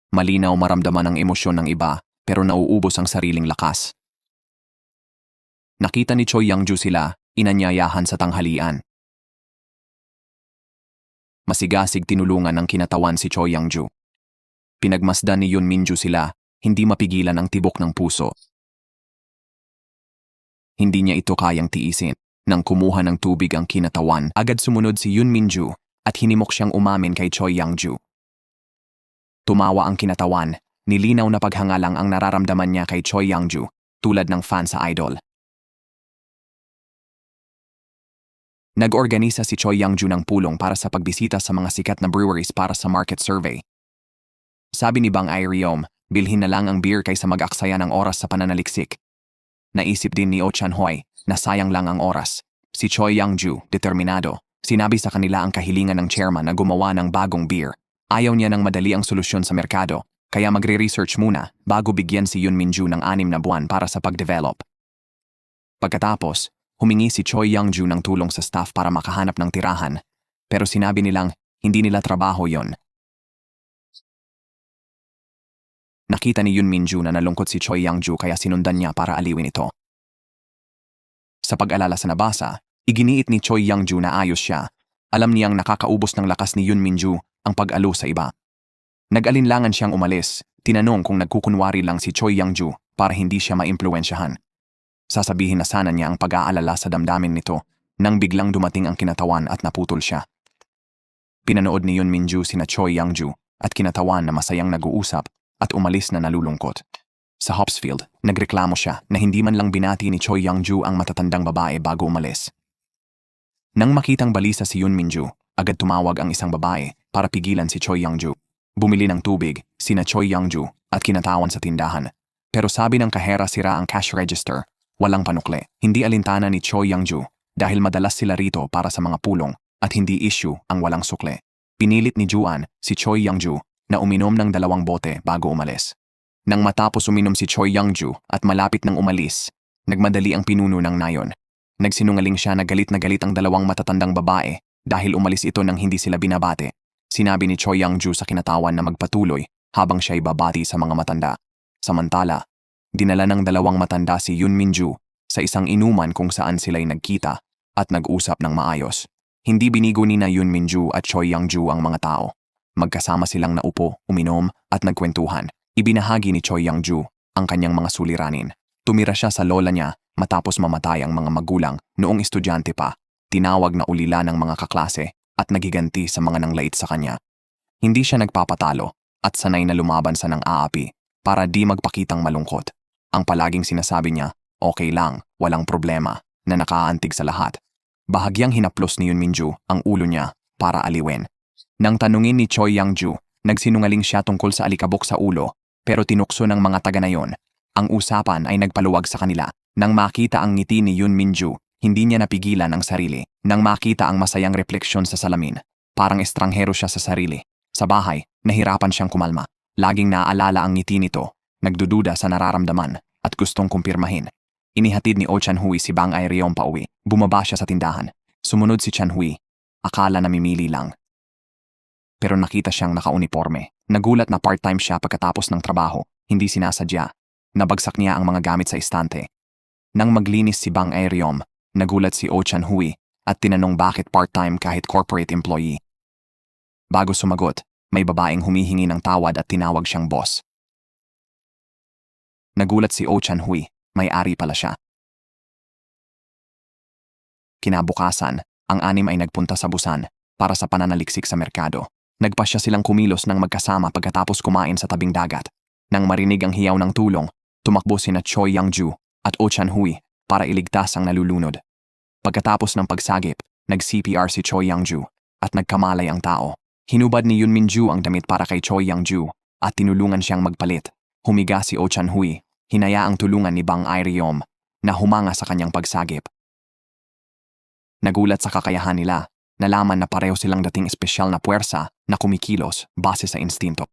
Malinaw maramdaman ang emosyon ng iba, pero nauubos ang sariling lakas. Nakita ni Choi Young-ju sila, inanyayahan sa tanghalian. Masigasig tinulungan ng kinatawan si Choi Young-ju. Pinagmasdan ni Yoon Min-ju sila, hindi mapigilan ang tibok ng puso. Hindi niya ito kayang tiisin. Nang kumuha ng tubig ang kinatawan, agad sumunod si Yoon Min-ju at hinimok siyang umamin kay Choi Young-ju. Tumawa ang kinatawan, Nilinaw na paghangalang ang nararamdaman niya kay Choi Young-ju, tulad ng fan sa idol. Nag-organisa si Choi Young-ju ng pulong para sa pagbisita sa mga sikat na breweries para sa market survey. Sabi ni Bang Airiom, bilhin na lang ang beer kaysa mag-aksaya ng oras sa pananaliksik. Naisip din ni Oh Chan-hoy na sayang lang ang oras. Si Choi Young-ju, determinado, sinabi sa kanila ang kahilingan ng chairman na gumawa ng bagong beer. Ayaw niya ng madali ang solusyon sa merkado, kaya magre-research muna bago bigyan si Yoon Min-ju ng 6 na buwan para sa pag-develop. Pagkatapos, humingi si Choi Young-ju ng tulong sa staff para makahanap ng tirahan, pero sinabi nilang hindi nila trabaho yon. Nakita ni Yoon Min-ju na nalungkot si Choi Young-ju kaya sinundan niya para aliwin ito. Sa pag-alala sa nabasa, iginiit ni Choi Young-ju na ayos siya. Alam niyang nakakaubos ng lakas ni Yoon Min-ju ang pag-alo sa iba. Nag-alinlangan siyang umalis, tinanong kung nagkukunwari lang si Choi Young-ju para hindi siya maimpluwensyahan. Sasabihin na sana niya ang pag-aalala sa damdamin nito nang biglang dumating ang kinatawan at naputol siya. Pinanood ni Yoon Min-ju sina Choi Young-ju at kinatawan na masayang nag-uusap at umalis na nalulungkot. Sa Hopsfield, nagreklamo siya na hindi man lang binati ni Choi Young-ju ang matatandang babae bago umalis. Nang makitang balisa si Yoon Min-ju, agad tumawag ang isang babae para pigilan si Choi Young-ju. Bumili ng tubig, sina Choi Young-ju at kinatawan sa tindahan. Pero sabi ng kahera sira ang cash register, walang panukle. Hindi alintana ni Choi Young-ju dahil madalas sila rito para sa mga pulong at hindi issue ang walang sukle. Pinilit ni Juan si Choi Young-ju na uminom ng 2 bote bago umalis. Nang matapos uminom si Choi Young-ju at malapit nang umalis, nagmadali ang pinuno ng nayon. Nagsinungaling siya na galit ang 2 matatandang babae dahil umalis ito nang hindi sila binabate. Sinabi ni Choi Young-ju sa kinatawan na magpatuloy habang siya'y babati sa mga matanda. Samantala, dinala ng 2 matanda si Yoon Min-ju sa isang inuman kung saan sila'y nagkita at nag-usap ng maayos. Hindi binigo ni na Yoon Min-ju at Choi Young-ju ang mga tao. Magkasama silang naupo, uminom at nagkwentuhan. Ibinahagi ni Choi Young-ju ang kanyang mga suliranin. Tumira siya sa lola niya matapos mamatay ang mga magulang noong estudyante pa. Tinawag na ulila ng mga kaklase at nagiganti sa mga nanglait sa kanya. Hindi siya nagpapatalo at sanay na lumaban sa nang-aapi para di magpakitang malungkot. Ang palaging sinasabi niya, okay lang, walang problema, na nakaantig sa lahat. Bahagyang hinaplos ni Yoon Min-ju ang ulo niya para aliwin. Nang tanungin ni Choi Young-ju, nagsinungaling siya tungkol sa alikabok sa ulo pero tinukso ng mga taga na yon. Ang usapan ay nagpaluwag sa kanila. Nang makita ang ngiti ni Yoon Min-ju, hindi niya napigilan ang sarili. Nang makita ang masayang refleksyon sa salamin, parang estranghero siya sa sarili. Sa bahay, nahirapan siyang kumalma. Laging naaalala ang ngiti nito, nagdududa sa nararamdaman at gustong kumpirmahin. Inihatid ni Oh Chan-hui si Bang Airiom pauwi. Bumaba siya sa tindahan. Sumunod si Chan-hui. Akala namimili lang. Pero nakita siyang nakauniforme. Nagulat na part-time siya pagkatapos ng trabaho. Hindi sinasadya. Nabagsak niya ang mga gamit sa istante. Nang maglinis si Bang Airiom, nagulat si Oh Chan-hui at tinanong bakit part-time kahit corporate employee. Bago sumagot, may babaeng humihingi ng tawad at tinawag siyang boss. Nagulat si Oh Chan-hui, may-ari pala siya. Kinabukasan, ang 6 ay nagpunta sa Busan para sa pananaliksik sa merkado. Nagpasya silang kumilos ng magkasama pagkatapos kumain sa tabing dagat. Nang marinig ang hiyaw ng tulong, tumakbo sina Choi Young-ju at Oh Chan-hui para iligtas ang nalulunod. Pagkatapos ng pagsagip, nag-CPR si Choi Young-ju at nagkamalay ang tao. Hinubad ni Yoon Min-ju ang damit para kay Choi Young-ju at tinulungan siyang magpalit. Humiga si Oh Chan-hui, hinayaang tulungan ni Bang Airiom na humanga sa kanyang pagsagip. Nagulat sa kakayahan nila, nalaman na pareho silang dating espesyal na puwersa na kumikilos base sa instinto.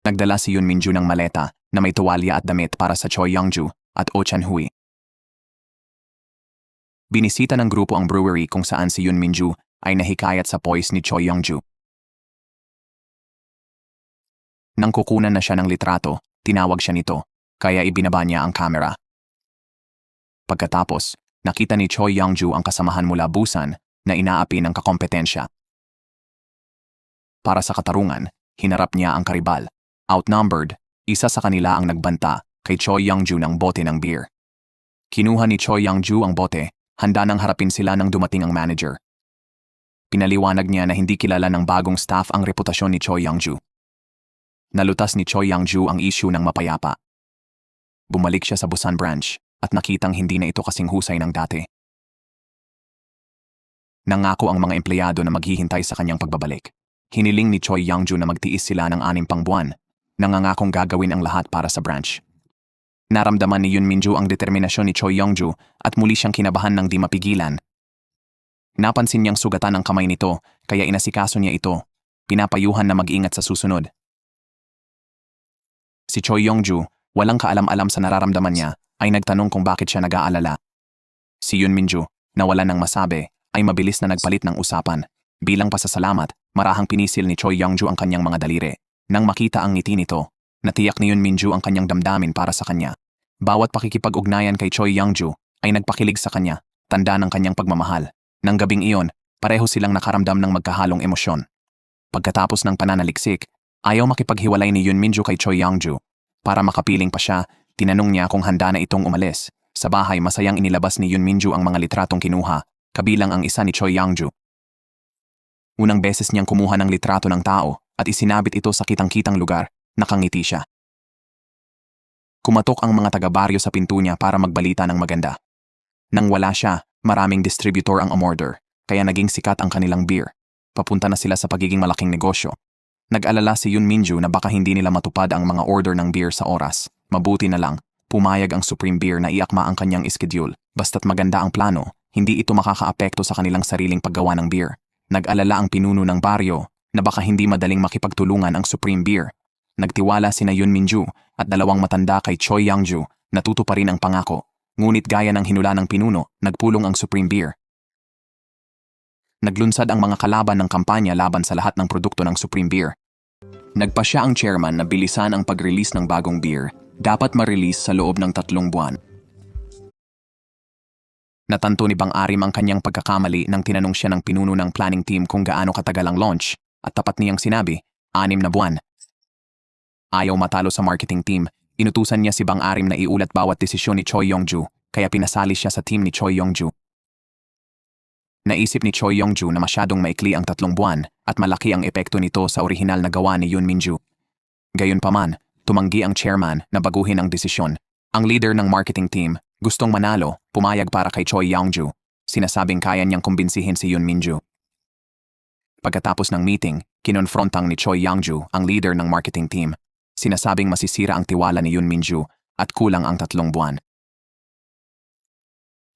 Nagdala si Yoon Min-ju ng maleta na may tuwalya at damit para sa Choi Young-ju at Oh Chan-hui. Binisita ng grupo ang brewery kung saan si Yoon Min-ju ay nahikayat sa poise ni Choi Young-ju. Nang kukunan na siya ng litrato, tinawag siya nito, kaya ibinaba niya ang camera. Pagkatapos, nakita ni Choi Young-ju ang kasamahan mula Busan na inaapi ng kakompetensya. Para sa katarungan, hinarap niya ang karibal. Outnumbered, isa sa kanila ang nagbanta kay Choi Young-ju ng bote ng beer. Kinuha ni Choi Young-ju ang bote, handa nang harapin sila nang dumating ang manager. Pinaliwanag niya na hindi kilala ng bagong staff ang reputasyon ni Choi Young-ju. Nalutas ni Choi Yang-ju ang issue ng mapayapa. Bumalik siya sa Busan branch at nakitang hindi na ito kasing husay ng dati. Nangako ang mga empleyado na maghihintay sa kanyang pagbabalik. Hiniling ni Choi Yang-ju na magtiis sila ng 6 pang buwan. Nangangakong gagawin ang lahat para sa branch. Naramdaman ni Yoon Min-ju ang determinasyon ni Choi Yang-ju at muli siyang kinabahan ng di mapigilan. Napansin niyang sugatan ang kamay nito kaya inasikaso niya ito. Pinapayuhan na mag-ingat sa susunod. Si Choi Yang-ju, walang kaalam-alam sa nararamdaman niya, ay nagtanong kung bakit siya nag-aalala. Si Yoon Min-ju, na wala nang masabi, ay mabilis na nagpalit ng usapan. Bilang pasasalamat, marahang pinisil ni Choi Yang-ju ang kanyang mga daliri. Nang makita ang ngiti nito, natiyak ni Yoon Min-ju ang kanyang damdamin para sa kanya. Bawat pakikipag-ugnayan kay Choi Yang-ju ay nagpakilig sa kanya, tanda ng kanyang pagmamahal. Nang gabing iyon, pareho silang nakaramdam ng magkahalong emosyon. Pagkatapos ng pananaliksik, ayaw makipaghiwalay ni Yoon Min-ju kay Choi Yang-ju. Para makapiling pa siya, tinanong niya kung handa na itong umalis. Sa bahay, masayang inilabas ni Yoon Min-ju ang mga litratong kinuha, kabilang ang isa ni Choi Yang-ju. Unang beses niyang kumuha ng litrato ng tao at isinabit ito sa kitang-kitang lugar, nakangiti siya. Kumatok ang mga taga-baryo sa pinto niya para magbalita ng maganda. Nang wala siya, maraming distributor ang umorder, kaya naging sikat ang kanilang beer. Papunta na sila sa pagiging malaking negosyo. Nag-alala si Yoon Min-ju na baka hindi nila matupad ang mga order ng beer sa oras. Mabuti na lang, pumayag ang Supreme Beer na iakma ang kanyang schedule. Basta't maganda ang plano, hindi ito makakaapekto sa kanilang sariling paggawa ng beer. Nag-alala ang pinuno ng baryo na baka hindi madaling makipagtulungan ang Supreme Beer. Nagtiwala sina Yoon Min-ju at dalawang matanda kay Choi Yang-ju na tutuparin ang pangako. Ngunit gaya ng hinula ng pinuno, nagpulong ang Supreme Beer. Naglunsad ang mga kalaban ng kampanya laban sa lahat ng produkto ng Supreme Beer. Nagpasya ang chairman na bilisan ang pag-release ng bagong beer, dapat ma-release sa loob ng 3 buwan. Natanto ni Bang Arim ang kanyang pagkakamali nang tinanong siya ng pinuno ng planning team kung gaano katagal ang launch, at tapat niyang sinabi, 6 na buwan. Ayaw matalo sa marketing team, inutusan niya si Bang Arim na iulat bawat desisyon ni Choi Yang-ju, kaya pinasali siya sa team ni Choi Yang-ju. Naisip ni Choi Yang-ju na masyadong maikli ang 3 buwan at malaki ang epekto nito sa orihinal na gawa ni Yoon Min-ju. Gayunpaman, tumanggi ang chairman na baguhin ang desisyon. Ang leader ng marketing team, gustong manalo, pumayag para kay Choi Yang-ju. Sinasabing kaya niyang kumbinsihin si Yoon Min-ju. Pagkatapos ng meeting, kinonfrontang ni Choi Yang-ju ang leader ng marketing team. Sinasabing masisira ang tiwala ni Yoon Min-ju at kulang ang 3 buwan.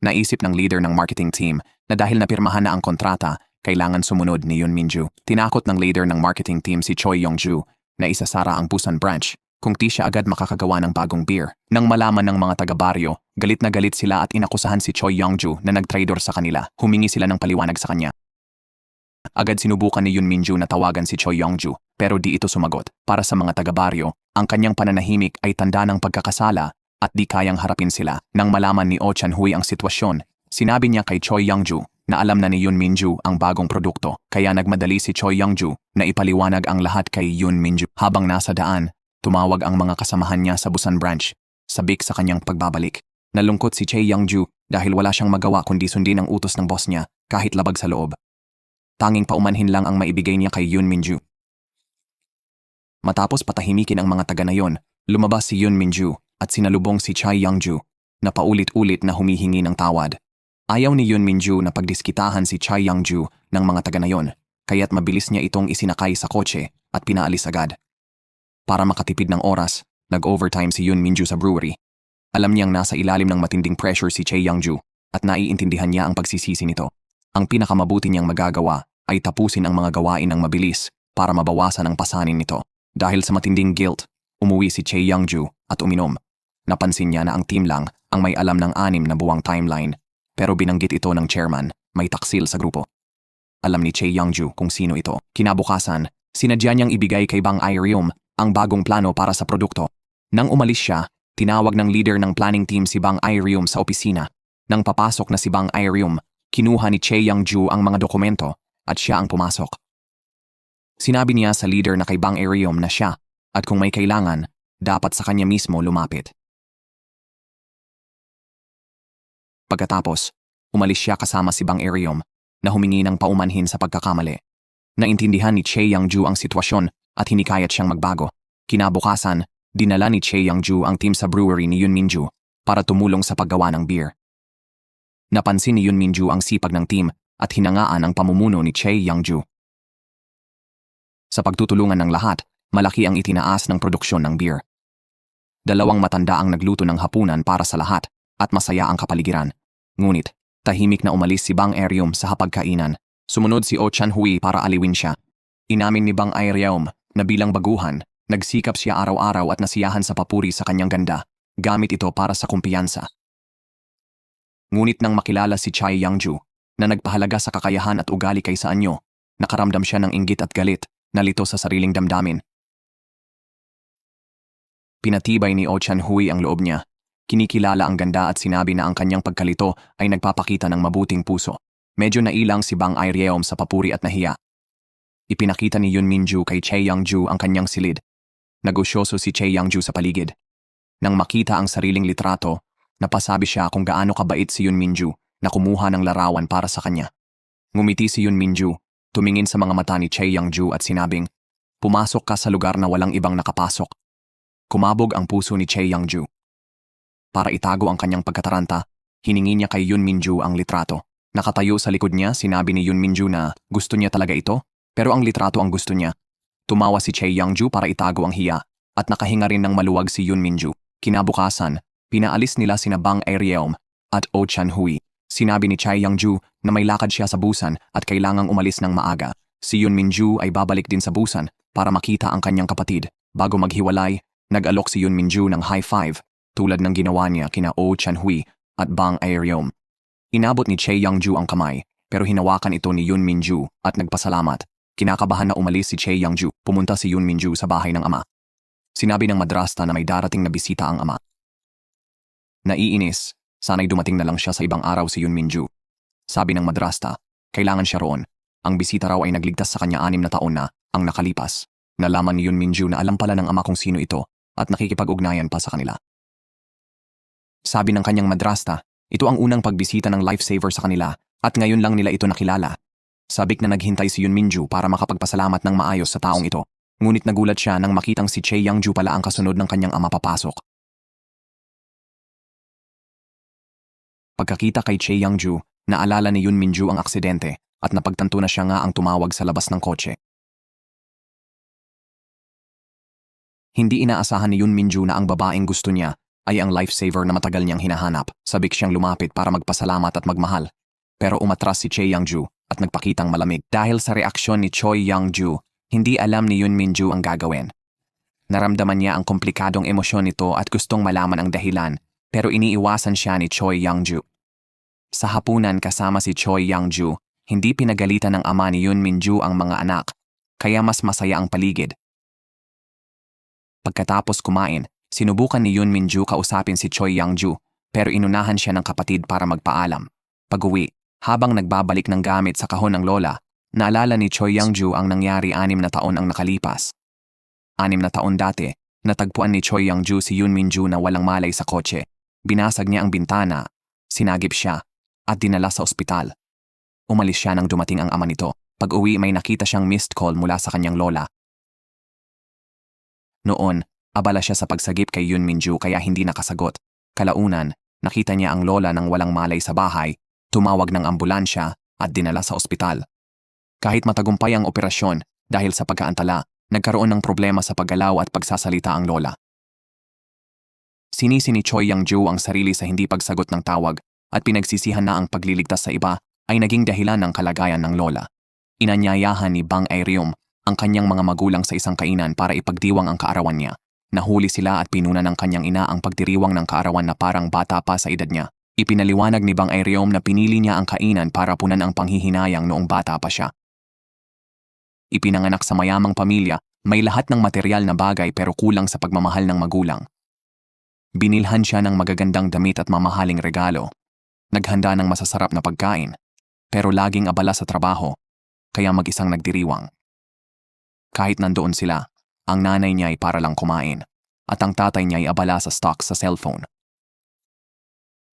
Naisip ng leader ng marketing team na dahil napirmahan na ang kontrata, kailangan sumunod ni Yoon Min-ju. Tinakot ng leader ng marketing team si Choi Yang-ju na isasara ang Busan branch kung di siya agad makakagawa ng bagong beer. Nang malaman ng mga taga-baryo, galit na galit sila at inakusahan si Choi Yang-ju na nag-traidor sa kanila. Humingi sila ng paliwanag sa kanya. Agad sinubukan ni Yoon Min-ju na tawagan si Choi Yang-ju pero di ito sumagot. Para sa mga taga-baryo, ang kanyang pananahimik ay tanda ng pagkakasala at di kayang harapin sila. Nang malaman ni Oh Chan-hui ang sitwasyon, sinabi niya kay Choi Yang-ju na alam na ni Yoon Min-ju ang bagong produkto, kaya nagmadali si Choi Yang-ju na ipaliwanag ang lahat kay Yoon Min-ju. Habang nasa daan, tumawag ang mga kasamahan niya sa Busan branch, sabik sa kanyang pagbabalik. Nalungkot si Choi Yang-ju dahil wala siyang magawa kundi sundin ang utos ng boss niya kahit labag sa loob. Tanging paumanhin lang ang maibigay niya kay Yoon Min-ju. Matapos patahimikin ang mga taga na yon, lumabas si Yoon Min-ju at sinalubong si Choi Yang-ju na paulit-ulit na humihingi ng tawad. Ayaw ni Yoon Min-ju na pagdiskitahan si Choi Yang-ju ng mga taga na yon, kaya't mabilis niya itong isinakay sa kotse at pinaalis agad. Para makatipid ng oras, nag-overtime si Yoon Min-ju sa brewery. Alam niyang nasa ilalim ng matinding pressure si Choi Yang-ju at naiintindihan niya ang pagsisisi nito. Ang pinakamabuti niyang magagawa ay tapusin ang mga gawain ng mabilis para mabawasan ang pasanin nito. Dahil sa matinding guilt, umuwi si Choi Yang-ju at uminom. Napansin niya na ang team lang ang may alam ng 6 na buwang timeline, pero binanggit ito ng chairman, may taksil sa grupo. Alam ni Choi Yang-ju kung sino ito. Kinabukasan, sinadya niyang ibigay kay Bang Airium ang bagong plano para sa produkto. Nang umalis siya, tinawag ng leader ng planning team si Bang Airium sa opisina. Nang papasok na si Bang Airium, kinuha ni Choi Yang-ju ang mga dokumento at siya ang pumasok. Sinabi niya sa leader na kay Bang Airium na siya at kung may kailangan, dapat sa kanya mismo lumapit. Pagkatapos, umalis siya kasama si Bang Airium na humingi ng paumanhin sa pagkakamali. Naintindihan ni Choi Yang-ju ang sitwasyon at hinikayat siyang magbago. Kinabukasan, dinala ni Che Youngju ang team sa brewery ni Yun Minju para tumulong sa paggawa ng beer. Napansin ni Yun Minju ang sipag ng team at hinangaan ang pamumuno ni Che Youngju. Sa pagtutulungan ng lahat, malaki ang itinaas ng produksyon ng beer. 2 matanda ang nagluto ng hapunan para sa lahat at masaya ang kapaligiran. Ngunit, tahimik na umalis si Bang Eryum sa hapagkainan. Sumunod si Oh Chan-hui para aliwin siya. Inamin ni Bang Eryum na bilang baguhan, nagsikap siya araw-araw at nasiyahan sa papuri sa kanyang ganda, gamit ito para sa kumpiyansa. Ngunit nang makilala si Chai Youngju, na nagpahalaga sa kakayahan at ugali kaysa anyo, nakaramdam siya ng inggit at galit, nalito sa sariling damdamin. Pinatibay ni Oh Chan-hui ang loob niya. Kinikilala ang ganda at sinabi na ang kanyang pagkalito ay nagpapakita ng mabuting puso. Medyo nailang si Bang Eryum sa papuri at nahiya. Ipinakita ni Yun Minju kay Che Youngju ang kanyang silid. Negosyoso si Che Youngju sa paligid. Nang makita ang sariling litrato, napasabi siya kung gaano kabait si Yun Minju na kumuha ng larawan para sa kanya. Ngumiti si Yun Minju, tumingin sa mga mata ni Che Youngju at sinabing, "Pumasok ka sa lugar na walang ibang nakapasok." Kumabog ang puso ni Che Youngju. Para itago ang kanyang pagkataranta, hiningi niya kay Yun Minju ang litrato. Nakatayo sa likod niya, sinabi ni Yun Minju na gusto niya talaga ito, pero ang litrato ang gusto niya. Tumawa si Che Youngju para itago ang hiya, at nakahinga rin ng maluwag si Yun Minju. Kinabukasan, pinaalis nila sina Bang Eryum at Oh Chan-hui. Sinabi ni Che Youngju na may lakad siya sa busan at kailangang umalis ng maaga. Si Yun Minju ay babalik din sa busan para makita ang kanyang kapatid. Bago maghiwalay, nag-alok si Yun Minju ng high five tulad ng ginawa niya kina Oh Chan-hui at Bang Eryum. Inabot ni Che Youngju ang kamay, pero hinawakan ito ni Yun Minju at nagpasalamat. Kinakabahan na umalis si Che Youngju, pumunta si Yun Minju sa bahay ng ama. Sinabi ng madrasta na may darating na bisita ang ama. Naiinis, sana'y dumating na lang siya sa ibang araw si Yun Minju. Sabi ng madrasta, kailangan siya roon. Ang bisita raw ay nagligtas sa kanya 6 na taon na ang nakalipas. Nalaman ni Yun Minju na alam pala ng ama kung sino ito at nakikipag-ugnayan pa sa kanila. Sabi ng kanyang madrasta, ito ang unang pagbisita ng lifesaver sa kanila at ngayon lang nila ito nakilala. Sabik na naghintay si Yun Minju para makapagpasalamat ng maayos sa taong ito. Ngunit nagulat siya nang makitang si Che Youngju pala ang kasunod ng kanyang ama papasok. Pagkakita kay Che Youngju, naalala ni Yun Minju ang aksidente at napagtanto na siya nga ang tumawag sa labas ng kotse. Hindi inaasahan ni Yun Minju na ang babaeng gusto niya ay ang lifesaver na matagal niyang hinahanap. Sabik siyang lumapit para magpasalamat at magmahal. Pero umatras si Che Youngju at nagpakitang malamig. Dahil sa reaksyon ni Choi Youngju, hindi alam ni Yun Minju ang gagawin. Naramdaman niya ang komplikadong emosyon nito at gustong malaman ang dahilan, pero iniiwasan siya ni Choi Youngju. Sa hapunan kasama si Choi Youngju, hindi pinagalitan ng ama ni Yun Minju ang mga anak, kaya mas masaya ang paligid. Pagkatapos kumain, sinubukan ni Yun Minju kausapin si Choi Youngju, pero inunahan siya ng kapatid para magpaalam. Pag-uwi, habang nagbabalik ng gamit sa kahon ng lola, naalala ni Choi Youngju ang nangyari 6 na taon ang nakalipas. 6 na taon dati, natagpuan ni Choi Youngju si Yun Minju na walang malay sa kotse. Binasag niya ang bintana, sinagip siya, at dinala sa ospital. Umalis siya nang dumating ang ama nito. Pag-uwi may nakita siyang missed call mula sa kanyang lola. Noon, abala siya sa pagsagip kay Yun Minju kaya hindi nakasagot. Kalaunan, nakita niya ang lola nang walang malay sa bahay, tumawag ng ambulansya at dinala sa ospital. Kahit matagumpay ang operasyon, dahil sa pagkaantala, nagkaroon ng problema sa paggalaw at pagsasalita ang lola. Sinisi ni Choi Youngju ang sarili sa hindi pagsagot ng tawag at pinagsisihan na ang pagliligtas sa iba ay naging dahilan ng kalagayan ng lola. Inanyayahan ni Bang Eryum ang kanyang mga magulang sa isang kainan para ipagdiwang ang kaarawan niya. Nahuli sila at pinuna ng kanyang ina ang pagdiriwang ng kaarawan na parang bata pa sa edad niya. Ipinaliwanag ni Bang Eryum na pinili niya ang kainan para punan ang panghihinayang noong bata pa siya. Ipinanganak sa mayamang pamilya, may lahat ng material na bagay pero kulang sa pagmamahal ng magulang. Binilhan siya ng magagandang damit at mamahaling regalo. Naghanda ng masasarap na pagkain, pero laging abala sa trabaho, kaya mag-isang nagdiriwang. Kahit nandoon sila, ang nanay niya ay para lang kumain, at ang tatay niya ay abala sa stocks sa cellphone.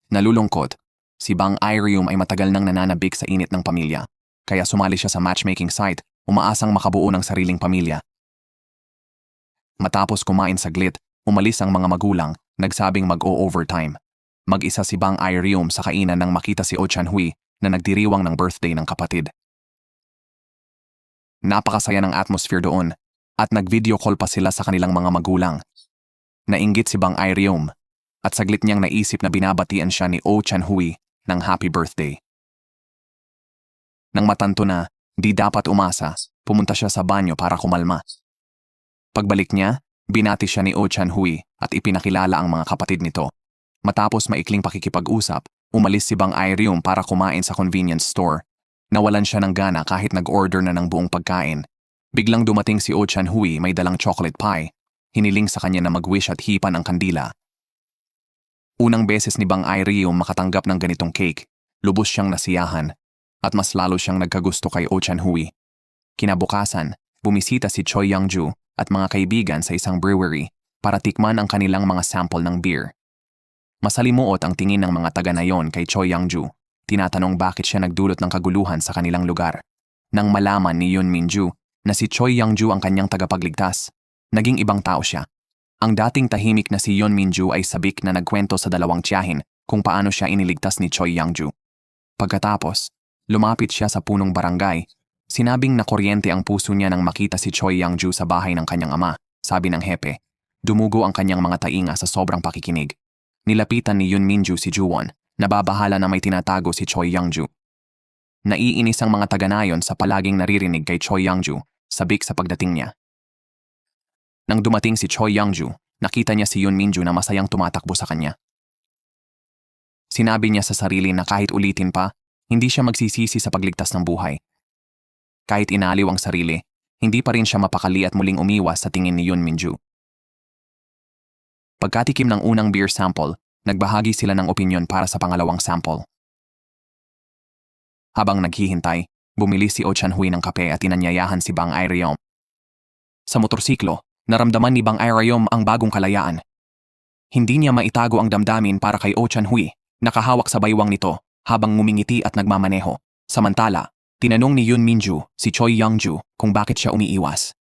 Nalulungkot, si Bang Eryum ay matagal nang nananabik sa init ng pamilya, kaya sumali siya sa matchmaking site, umaasang makabuo ng sariling pamilya. Matapos kumain saglit, umalis ang mga magulang, nagsabing mag-o-overtime. Mag-isa si Bang Irium sa kainan nang makita si Oh Chan-hui na nagdiriwang ng birthday ng kapatid. Napakasaya ng atmosphere doon at nag-video call pa sila sa kanilang mga magulang. Nainggit si Bang Irium at saglit niyang naisip na binabatian siya ni Oh Chan-hui ng happy birthday. Nang matanto na di dapat umasa, pumunta siya sa banyo para kumalma. Pagbalik niya, binati siya ni Oh Chan-hui at ipinakilala ang mga kapatid nito. Matapos maikling pakikipag-usap, umalis si Bang Irium para kumain sa convenience store. Nawalan siya ng gana kahit nag-order na ng buong pagkain. Biglang dumating si Oh Chan-hui may dalang chocolate pie. Hiniling sa kanya na mag-wish at hipan ang kandila. Unang beses ni Bang Irium makatanggap ng ganitong cake, lubos siyang nasiyahan at mas lalo siyang nagkagusto kay Oh Chan-hui. Kinabukasan, bumisita si Choi Young-ju at mga kaibigan sa isang brewery para tikman ang kanilang mga sample ng beer. Masalimuot ang tingin ng mga taga na yon kay Choi Young-ju. Tinatanong bakit siya nagdulot ng kaguluhan sa kanilang lugar. Nang malaman ni Yoon Min-ju na si Choi Young-ju ang kanyang tagapagligtas, naging ibang tao siya. Ang dating tahimik na si Yoon Min-ju ay sabik na nagkwento sa dalawang tiyahin kung paano siya iniligtas ni Choi Young-ju. Pagkatapos, lumapit siya sa punong barangay. Sinabing na kuryente ang puso niya nang makita si Choi Young-ju sa bahay ng kanyang ama, sabi ng hepe. Dumugo ang kanyang mga tainga sa sobrang pakikinig. Nilapitan ni Yoon Min-ju si Ju-won, nababahala na may tinatago si Choi Young-ju. Naiinis ang mga taga-nayon sa palaging naririnig kay Choi Young-ju, sabik sa pagdating niya. Nang dumating si Choi Young-ju, nakita niya si Yoon Min-ju na masayang tumatakbo sa kanya. Sinabi niya sa sarili na kahit ulitin pa, hindi siya magsisisi sa pagligtas ng buhay. Kahit inaliw ang sarili, hindi pa rin siya mapakali at muling umiwas sa tingin ni Yoon Min-ju. Pagkatikim ng unang beer sample, nagbahagi sila ng opinyon para sa pangalawang sample. Habang naghihintay, bumili si Oh Chan-hui ng kape at inanyayahan si Bang Irium. Sa motorsiklo, naramdaman ni Bang Irium ang bagong kalayaan. Hindi niya maitago ang damdamin para kay Oh Chan-hui, nakahawak sa baywang nito habang ngumingiti at nagmamaneho. Samantala, tinanong ni Yoon Min-ju si Choi Young-ju kung bakit siya umiiwas.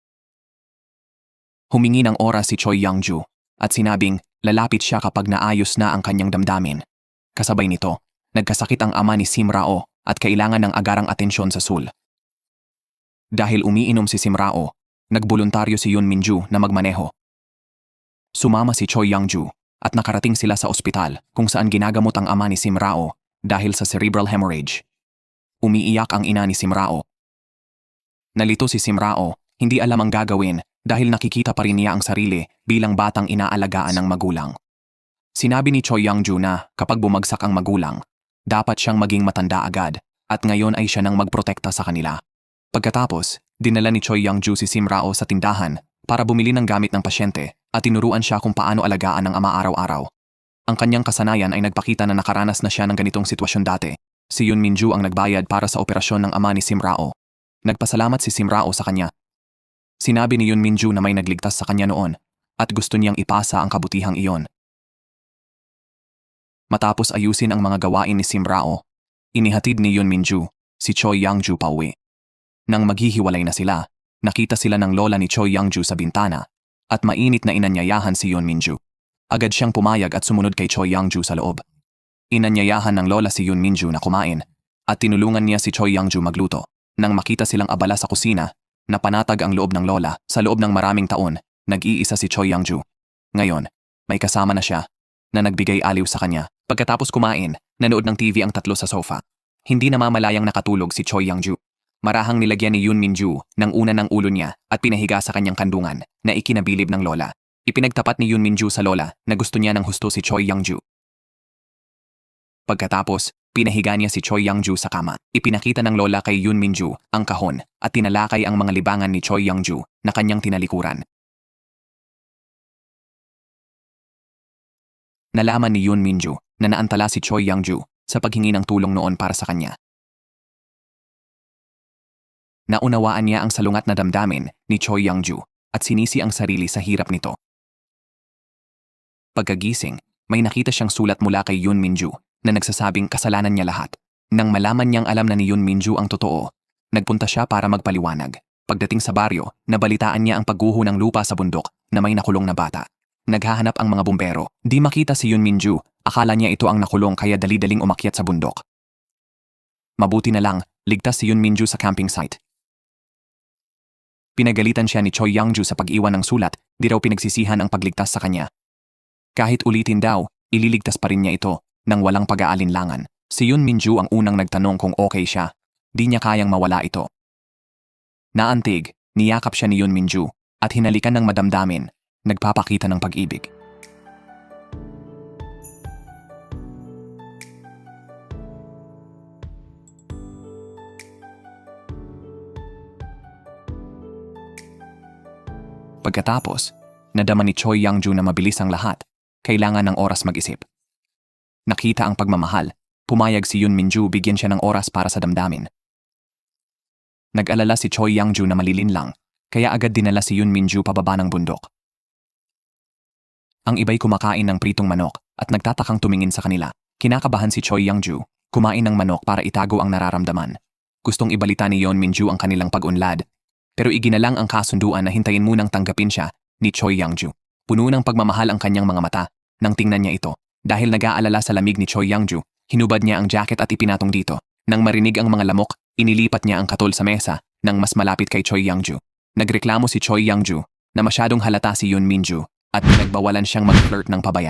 Humingi ng oras si Choi Young-ju at sinabing lalapit siya kapag naayos na ang kanyang damdamin. Kasabay nito, nagkasakit ang ama ni Sim Rao at kailangan ng agarang atensyon sa Seoul. Dahil umiinom si Sim Rao, nagboluntaryo si Yoon Min-ju na magmaneho. Sumama si Choi Young-ju at nakarating sila sa ospital kung saan ginagamot ang ama ni Sim Rao dahil sa cerebral hemorrhage. Umiiyak ang ina ni Sim Rao. Nalito si Sim Rao, hindi alam ang gagawin dahil nakikita pa rin niya ang sarili bilang batang inaalagaan ng magulang. Sinabi ni Choi Young-ju na kapag bumagsak ang magulang, dapat siyang maging matanda agad at ngayon ay siya nang magprotekta sa kanila. Pagkatapos, dinala ni Choi Young-ju si Sim Rao sa tindahan para bumili ng gamit ng pasyente at tinuruan siya kung paano alagaan ng ama araw-araw. Ang kanyang kasanayan ay nagpakita na nakaranas na siya ng ganitong sitwasyon dati. Si Yoon Min-ju ang nagbayad para sa operasyon ng ama ni Sim Rao. Nagpasalamat si Sim Rao sa kanya. Sinabi ni Yoon Min-ju na may nagligtas sa kanya noon at gusto niyang ipasa ang kabutihang iyon. Matapos ayusin ang mga gawain ni Sim Rao, inihatid ni Yoon Min-ju si Choi Young-ju pauwi. Nang maghihiwalay na sila, nakita sila ng lola ni Choi Young-ju sa bintana at mainit na inanyayahan si Yoon Min-ju. Agad siyang pumayag at sumunod kay Choi Young-ju sa loob. Inanyayahan ng lola si Yoon Min-ju na kumain at tinulungan niya si Choi Young-ju magluto. Nang makita silang abala sa kusina, napanatag ang loob ng lola. Sa loob ng maraming taon, nag-iisa si Choi Young-ju. Ngayon, may kasama na siya na nagbigay aliw sa kanya. Pagkatapos kumain, nanood ng TV ang tatlo sa sofa. Hindi namamalayang nakatulog si Choi Young-ju. Marahang nilagyan ni Yoon Min-ju ng una ng ulo niya at pinahiga sa kanyang kandungan na ikinabilib ng lola. Ipinagtapat ni Yoon Min-ju sa lola na gusto niya ng husto si Choi Young-ju. Pagkatapos, pinahiga niya si Choi Young-ju sa kama. Ipinakita ng lola kay Yoon Min-ju ang kahon at tinalakay ang mga libangan ni Choi Young-ju na kanyang tinalikuran. Nalaman ni Yoon Min-ju na naantala si Choi Young-ju sa paghingi ng tulong noon para sa kanya. Naunawaan niya ang salungat na damdamin ni Choi Young-ju at sinisi ang sarili sa hirap nito. Pagkagising, may nakita siyang sulat mula kay Yoon Min-ju na nagsasabing kasalanan niya lahat. Nang malaman niyang alam na ni Yoon Min-ju ang totoo, nagpunta siya para magpaliwanag. Pagdating sa baryo, nabalitaan niya ang pagguho ng lupa sa bundok na may nakulong na bata. Naghahanap ang mga bumbero. Di makita si Yun Minju. Akala niya ito ang nakulong kaya dali-daling umakyat sa bundok. Mabuti na lang, ligtas si Yun Minju sa camping site. Pinagalitan siya ni Choi Youngju sa pag-iwan ng sulat, di raw pinagsisihan ang pagligtas sa kanya. Kahit ulitin daw, ililigtas pa rin niya ito, nang walang pag-aalinlangan. Si Yun Minju ang unang nagtanong kung okay siya. Di niya kayang mawala ito. Naantig, niyakap siya ni Yun Minju, at hinalikan ng madamdamin, nagpapakita ng pag-ibig. Pagkatapos, nadama ni Choi Youngju na mabilis ang lahat, kailangan ng oras mag-isip. Nakita ang pagmamahal, pumayag si Yun Minju bigyan siya ng oras para sa damdamin. Nag-alala si Choi Youngju na malilinlang, kaya agad dinala si Yun Minju pababa ng bundok. Ang iba'y kumakain ng pritong manok at nagtatakang tumingin sa kanila. Kinakabahan si Choi Youngju, kumain ng manok para itago ang nararamdaman. Gustong ibalita ni Yun Minju ang kanilang pag-unlad, pero iginalang ang kasunduan na hintayin munang tanggapin siya ni Choi Youngju. Puno ng pagmamahal ang kanyang mga mata nang tingnan niya ito. Dahil nag-aalala sa lamig ni Choi Youngju, hinubad niya ang jacket at ipinatong dito. Nang marinig ang mga lamok, inilipat niya ang katol sa mesa nang mas malapit kay Choi Youngju. Nagreklamo si Choi Youngju na masyadong halata si Yun Minju at pinagbawalan siyang mag-flirt ng pabaya.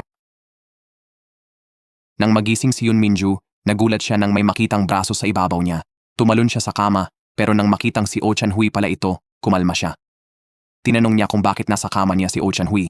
Nang magising si Yun Minju, nagulat siya nang may makitang braso sa ibabaw niya. Tumalon siya sa kama, pero nang makitang si Oh Chan-hui pala ito, kumalma siya. Tinanong niya kung bakit nasa kama niya si Oh Chan-hui.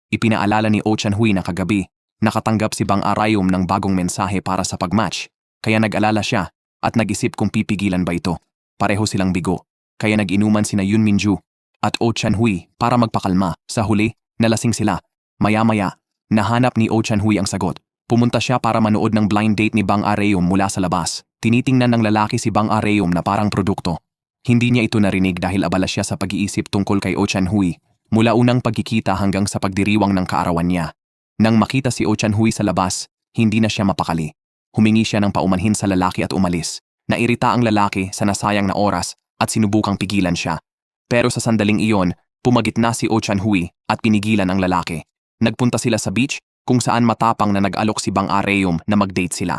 Ipinaalala ni Oh Chan-hui na kagabi, nakatanggap si Bang Arayom ng bagong mensahe para sa pagmatch, kaya nag-alala siya at nag-isip kung pipigilan ba ito. Pareho silang bigo, kaya nag-inuman sina Yun Minju at Oh Chan-hui para magpakalma. Sa huli, nalasing sila. Maya-maya, nahanap ni Oh Chan-hui ang sagot. Pumunta siya para manood ng blind date ni Bang Arayom mula sa labas. Tinitingnan ng lalaki si Bang Arayom na parang produkto. Hindi niya ito narinig dahil abala siya sa pag-iisip tungkol kay Oh Chan-hui, mula unang pagkikita hanggang sa pagdiriwang ng kaarawan niya. Nang makita si Oh Chan-hui sa labas, hindi na siya mapakali. Humingi siya ng paumanhin sa lalaki at umalis. Nairita ang lalaki sa nasayang na oras at sinubukang pigilan siya. Pero sa sandaling iyon, pumagitna si Oh Chan-hui at pinigilan ang lalaki. Nagpunta sila sa beach kung saan matapang na nag-alok si Bang Arayom na mag-date sila.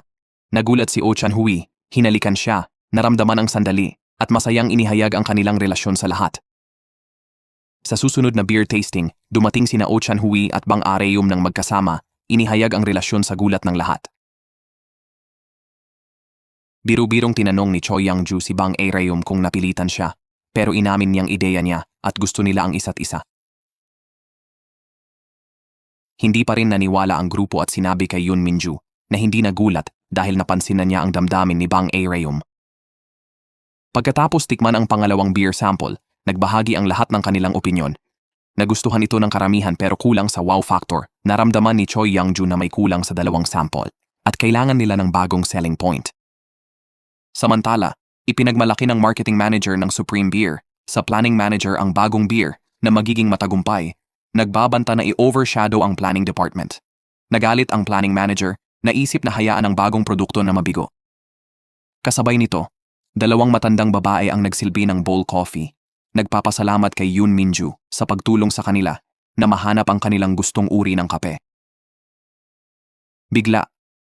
Nagulat si Oh Chan-hui, hinalikan siya, naramdaman ang sandali, at masayang inihayag ang kanilang relasyon sa lahat. Sa susunod na beer tasting, dumating sina Oh Chan-hui at Bang Arayom ng magkasama, inihayag ang relasyon sa gulat ng lahat. Biru-birong tinanong ni Choi Youngju si Bang Arayom kung napilitan siya, pero inamin niyang ideya niya at gusto nila ang isa't isa. Hindi pa rin naniwala ang grupo at sinabi kay Yun Minju na hindi nagulat dahil napansin na niya ang damdamin ni Bang Arayom. Pagkatapos tikman ang pangalawang beer sample, nagbahagi ang lahat ng kanilang opinyon. Nagustuhan ito ng karamihan pero kulang sa wow factor. Naramdaman ni Choi Youngju na may kulang sa dalawang sample at kailangan nila ng bagong selling point. Samantala, ipinagmalaki ng marketing manager ng Supreme Beer sa planning manager ang bagong beer na magiging matagumpay. Nagbabanta na i-overshadow ang planning department. Nagalit ang planning manager, naisip na hayaan ang bagong produkto na mabigo. Kasabay nito, dalawang matandang babae ang nagsilbi ng bowl coffee. Nagpapasalamat kay Yun Minju sa pagtulong sa kanila na mahanap ang kanilang gustong uri ng kape. Bigla,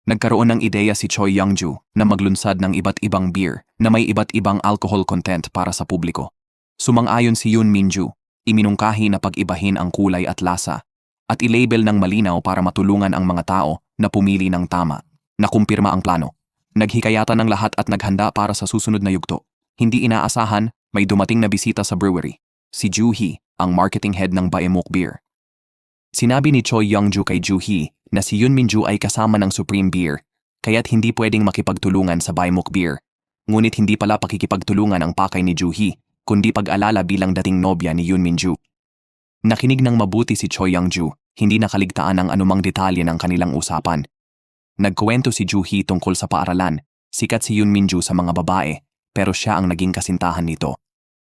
nagkaroon ng ideya si Choi Youngju na maglunsad ng iba't ibang beer na may iba't ibang alcohol content para sa publiko. Sumang-ayon si Yun Minju, iminungkahi na pag-ibahin ang kulay at lasa at i-label ng malinaw para matulungan ang mga tao na pumili ng tama. Nakumpirma ang plano. Naghikayatan ng lahat at naghanda para sa susunod na yugto. Hindi inaasahan, may dumating na bisita sa brewery. Si Ju-hee, ang marketing head ng Baemok Beer. Sinabi ni Choi Youngju kay Ju-hee na si Yun Minju ay kasama ng Supreme Beer, kaya't hindi pwedeng makipagtulungan sa Baemok Beer. Ngunit hindi pala pakikipagtulungan ang pakay ni Ju-hee, kundi pag-alala bilang dating nobya ni Yun Minju. Nakinig ng mabuti si Choi Youngju, hindi nakaligtaan ang anumang detalye ng kanilang usapan. Nagkuwento si Ju-hee tungkol sa paaralan, sikat si Yun Minju sa mga babae, pero siya ang naging kasintahan nito.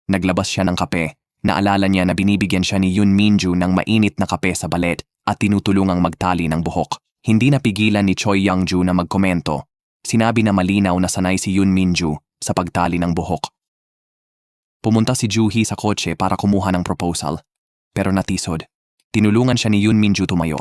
Naglabas siya ng kape, naalala niya na binibigyan siya ni Yun Minju ng mainit na kape sa balet at tinutulungang magtali ng buhok. Hindi napigilan ni Choi Youngju na magkomento. Sinabi na malinaw na sanay si Yun Minju sa pagtali ng buhok. Pumunta si Juhee sa kotse para kumuha ng proposal. Pero natisod. Tinulungan siya ni Yoon Minju tumayo.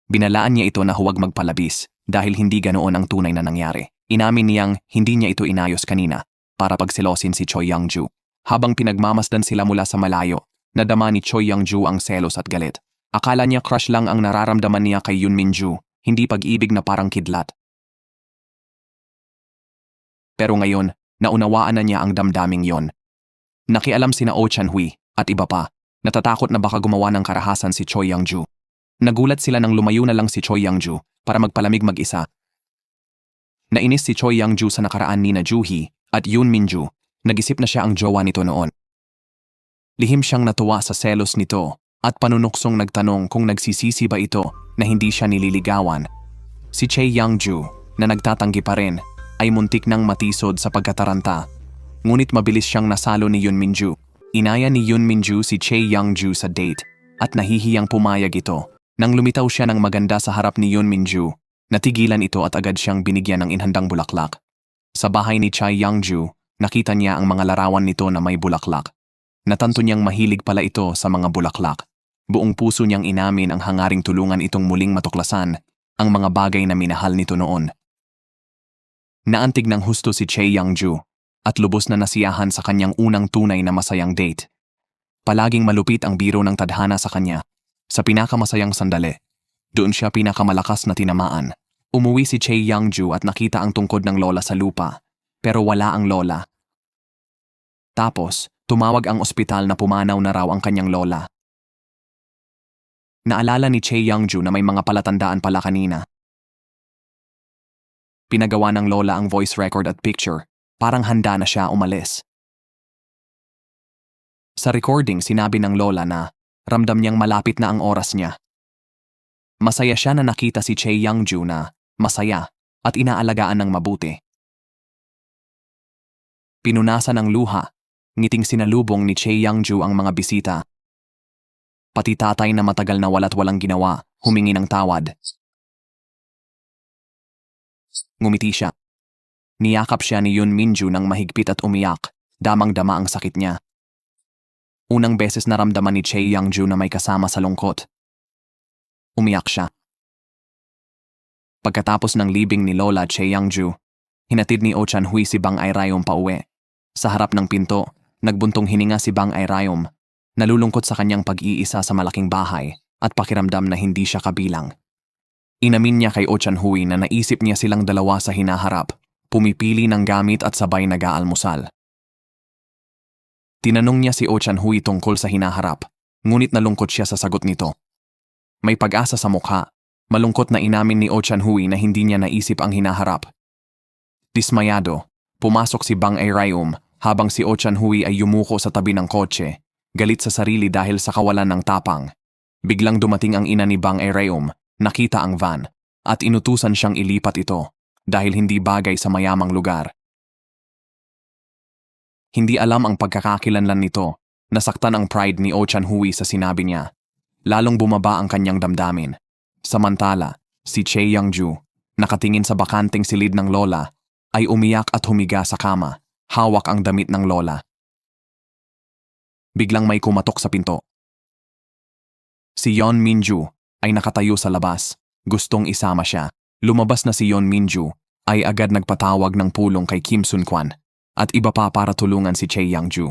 Binalaan niya ito na huwag magpalabis dahil hindi ganoon ang tunay na nangyari. Inamin niyang hindi niya ito inayos kanina para pagselosin si Choi Young-ju. Habang pinagmamasdan sila mula sa malayo, nadama ni Choi Young-ju ang selos at galit. Akala niya crush lang ang nararamdaman niya kay Yoon Minju, hindi pag-ibig na parang kidlat. Pero ngayon, naunawaan na niya ang damdaming yon. Nakialam sina Oh Chan-hui at iba pa. Natatakot na baka gumawa ng karahasan si Choi Young-ju. Nagulat sila nang lumayo na lang si Choi Young-ju para magpalamig mag-isa. Nainis si Choi Young-ju sa nakaraan ni na Juhee at Yoon Minju. Nag-isip na siya ang jowa nito noon. Lihim siyang natuwa sa selos nito at panunuksong nagtanong kung nagsisisi ba ito na hindi siya nililigawan. Si Choi Young-ju, na nagtatanggi pa rin, ay muntik nang matisod sa pagkataranta. Ngunit mabilis siyang nasalo ni Yoon Minju. Inaya ni Yoon Minju si Choi Young-ju sa date at nahihiyang pumayag ito. Nang lumitaw siya ng maganda sa harap ni Yoon Minju, natigilan ito at agad siyang binigyan ng inhandang bulaklak. Sa bahay ni Choi Young-ju, nakita niya ang mga larawan nito na may bulaklak. Natanto niyang mahilig pala ito sa mga bulaklak. Buong puso niyang inamin ang hangaring tulungan itong muling matuklasan ang mga bagay na minahal nito noon. Naantig ng husto si Choi Young-ju at lubos na nasiyahan sa kanyang unang tunay na masayang date. Palaging malupit ang biro ng tadhana sa kanya. Sa pinakamasayang sandali, doon siya pinakamalakas na tinamaan. Umuwi si Choi Young-ju at nakita ang tungkod ng lola sa lupa, pero wala ang lola. Tapos, tumawag ang ospital na pumanaw na raw ang kanyang lola. Naalala ni Choi Young-ju na may mga palatandaan pala kanina. Pinagawa ng lola ang voice record at picture. Parang handa na siya umalis. Sa recording, sinabi ng lola na ramdam niyang malapit na ang oras niya. Masaya siya na nakita si Choi Young-ju na masaya at inaalagaan ng mabuti. Pinunasan ng luha, ngiting sinalubong ni Choi Young-ju ang mga bisita. Pati tatay na matagal na wala't walang ginawa, humingi ng tawad. Ngumiti siya. Niyakap siya ni Yoon Minju ng mahigpit at umiyak, damang-dama ang sakit niya. Unang beses naramdaman ni Choi Young-ju na may kasama sa lungkot. Umiyak siya. Pagkatapos ng libing ni Lola Choi Young-ju, hinatid ni Oh Chan-hui si Bang Airayom pauwi. Sa harap ng pinto, nagbuntong hininga si Bang Airayom, nalulungkot sa kanyang pag-iisa sa malaking bahay at pakiramdam na hindi siya kabilang. Inamin niya kay Oh Chan-hui na naisip niya silang dalawa sa hinaharap, pumipili ng gamit at sabay nag-aalmusal. Tinanong niya si Oh Chan-hui tungkol sa hinaharap, ngunit nalungkot siya sa sagot nito. May pag-asa sa mukha, malungkot na inamin ni Oh Chan-hui na hindi niya naisip ang hinaharap. Dismayado, pumasok si Bang Airayom habang si Oh Chan-hui ay yumuko sa tabi ng kotse, galit sa sarili dahil sa kawalan ng tapang. Biglang dumating ang ina ni Bang Airayom, nakita ang van, at inutusan siyang ilipat ito dahil hindi bagay sa mayamang lugar. Hindi alam ang pagkakakilanlan nito, nasaktan ang pride ni Oh Chan-hui sa sinabi niya. Lalong bumaba ang kanyang damdamin. Samantala, si Choi Young-ju, nakatingin sa bakanting silid ng lola, ay umiyak at humiga sa kama, hawak ang damit ng lola. Biglang may kumatok sa pinto. Si Yoon Minju ay nakatayo sa labas, gustong isama siya. Lumabas na si Yoon Minju ay agad nagpatawag ng pulong kay Kim Sun-kwan at iba pa para tulungan si Choi Young-ju.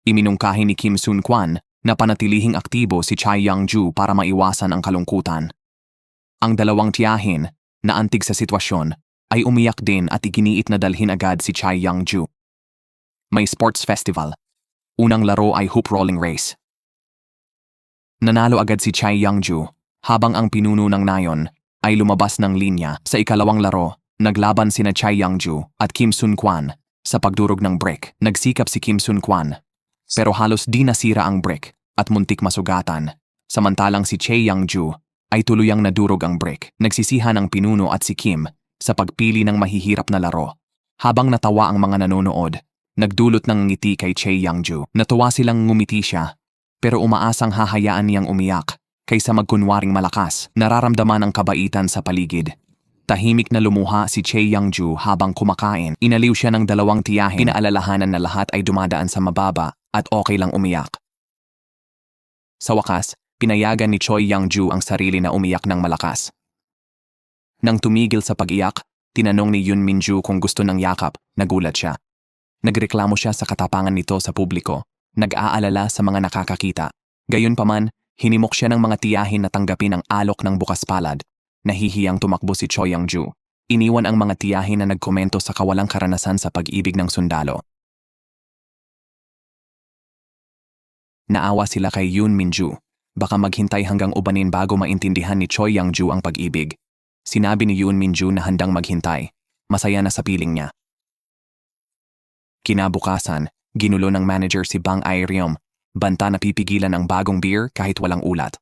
Iminungkahi ni Kim Sun-kwan na panatilihing aktibo si Choi Young-ju para maiwasan ang kalungkutan. Ang dalawang tiyahin na antig sa sitwasyon ay umiyak din at iginiit na dalhin agad si Choi Young-ju. May sports festival. Unang laro ay hoop rolling race. Nanalo agad si Choi Young-ju habang ang pinuno ng nayon ay lumabas ng linya. Sa ikalawang laro, naglaban sina Choi Young-ju at Kim Sun-kwan sa pagdurog ng brick. Nagsikap si Kim Sun-kwan, pero halos di nasira ang brick at muntik masugatan. Samantalang si Choi Young-ju ay tuluyang nadurog ang brick. Nagsisihan ang pinuno at si Kim sa pagpili ng mahihirap na laro. Habang natawa ang mga nanonood, nagdulot ng ngiti kay Choi Young-ju. Natuwa silang ngumiti siya, pero umaasang hahayaan niyang umiyak kaysa magkunwaring malakas. Nararamdaman ang kabaitan sa paligid. Tahimik na lumuha si Chae Young-ju habang kumakain. Inaliw siya ng dalawang tiyahin. Pinaalalahanan na lahat ay dumadaan sa mababa at okay lang umiyak. Sa wakas, pinayagan ni Choi Young-ju ang sarili na umiyak ng malakas. Nang tumigil sa pag-iyak, tinanong ni Yoon Min-ju kung gusto ng yakap, nagulat siya. Nagreklamo siya sa katapangan nito sa publiko, nag-aalala sa mga nakakakita. Gayunpaman, hinimok siya ng mga tiyahin na tanggapin ang alok ng bukas palad. Nahihiyang tumakbo si Choi Young-ju. Iniwan ang mga tiyahin na nagkomento sa kawalang karanasan sa pag-ibig ng sundalo. Naawa sila kay Yoon Min-ju. Baka maghintay hanggang ubanin bago maintindihan ni Choi Young-ju ang pag-ibig. Sinabi ni Yoon Min-ju na handang maghintay. Masaya na sa piling niya. Kinabukasan, ginulo ng manager si Bang Aeryom. Banta na pipigilan ang bagong beer kahit walang ulat.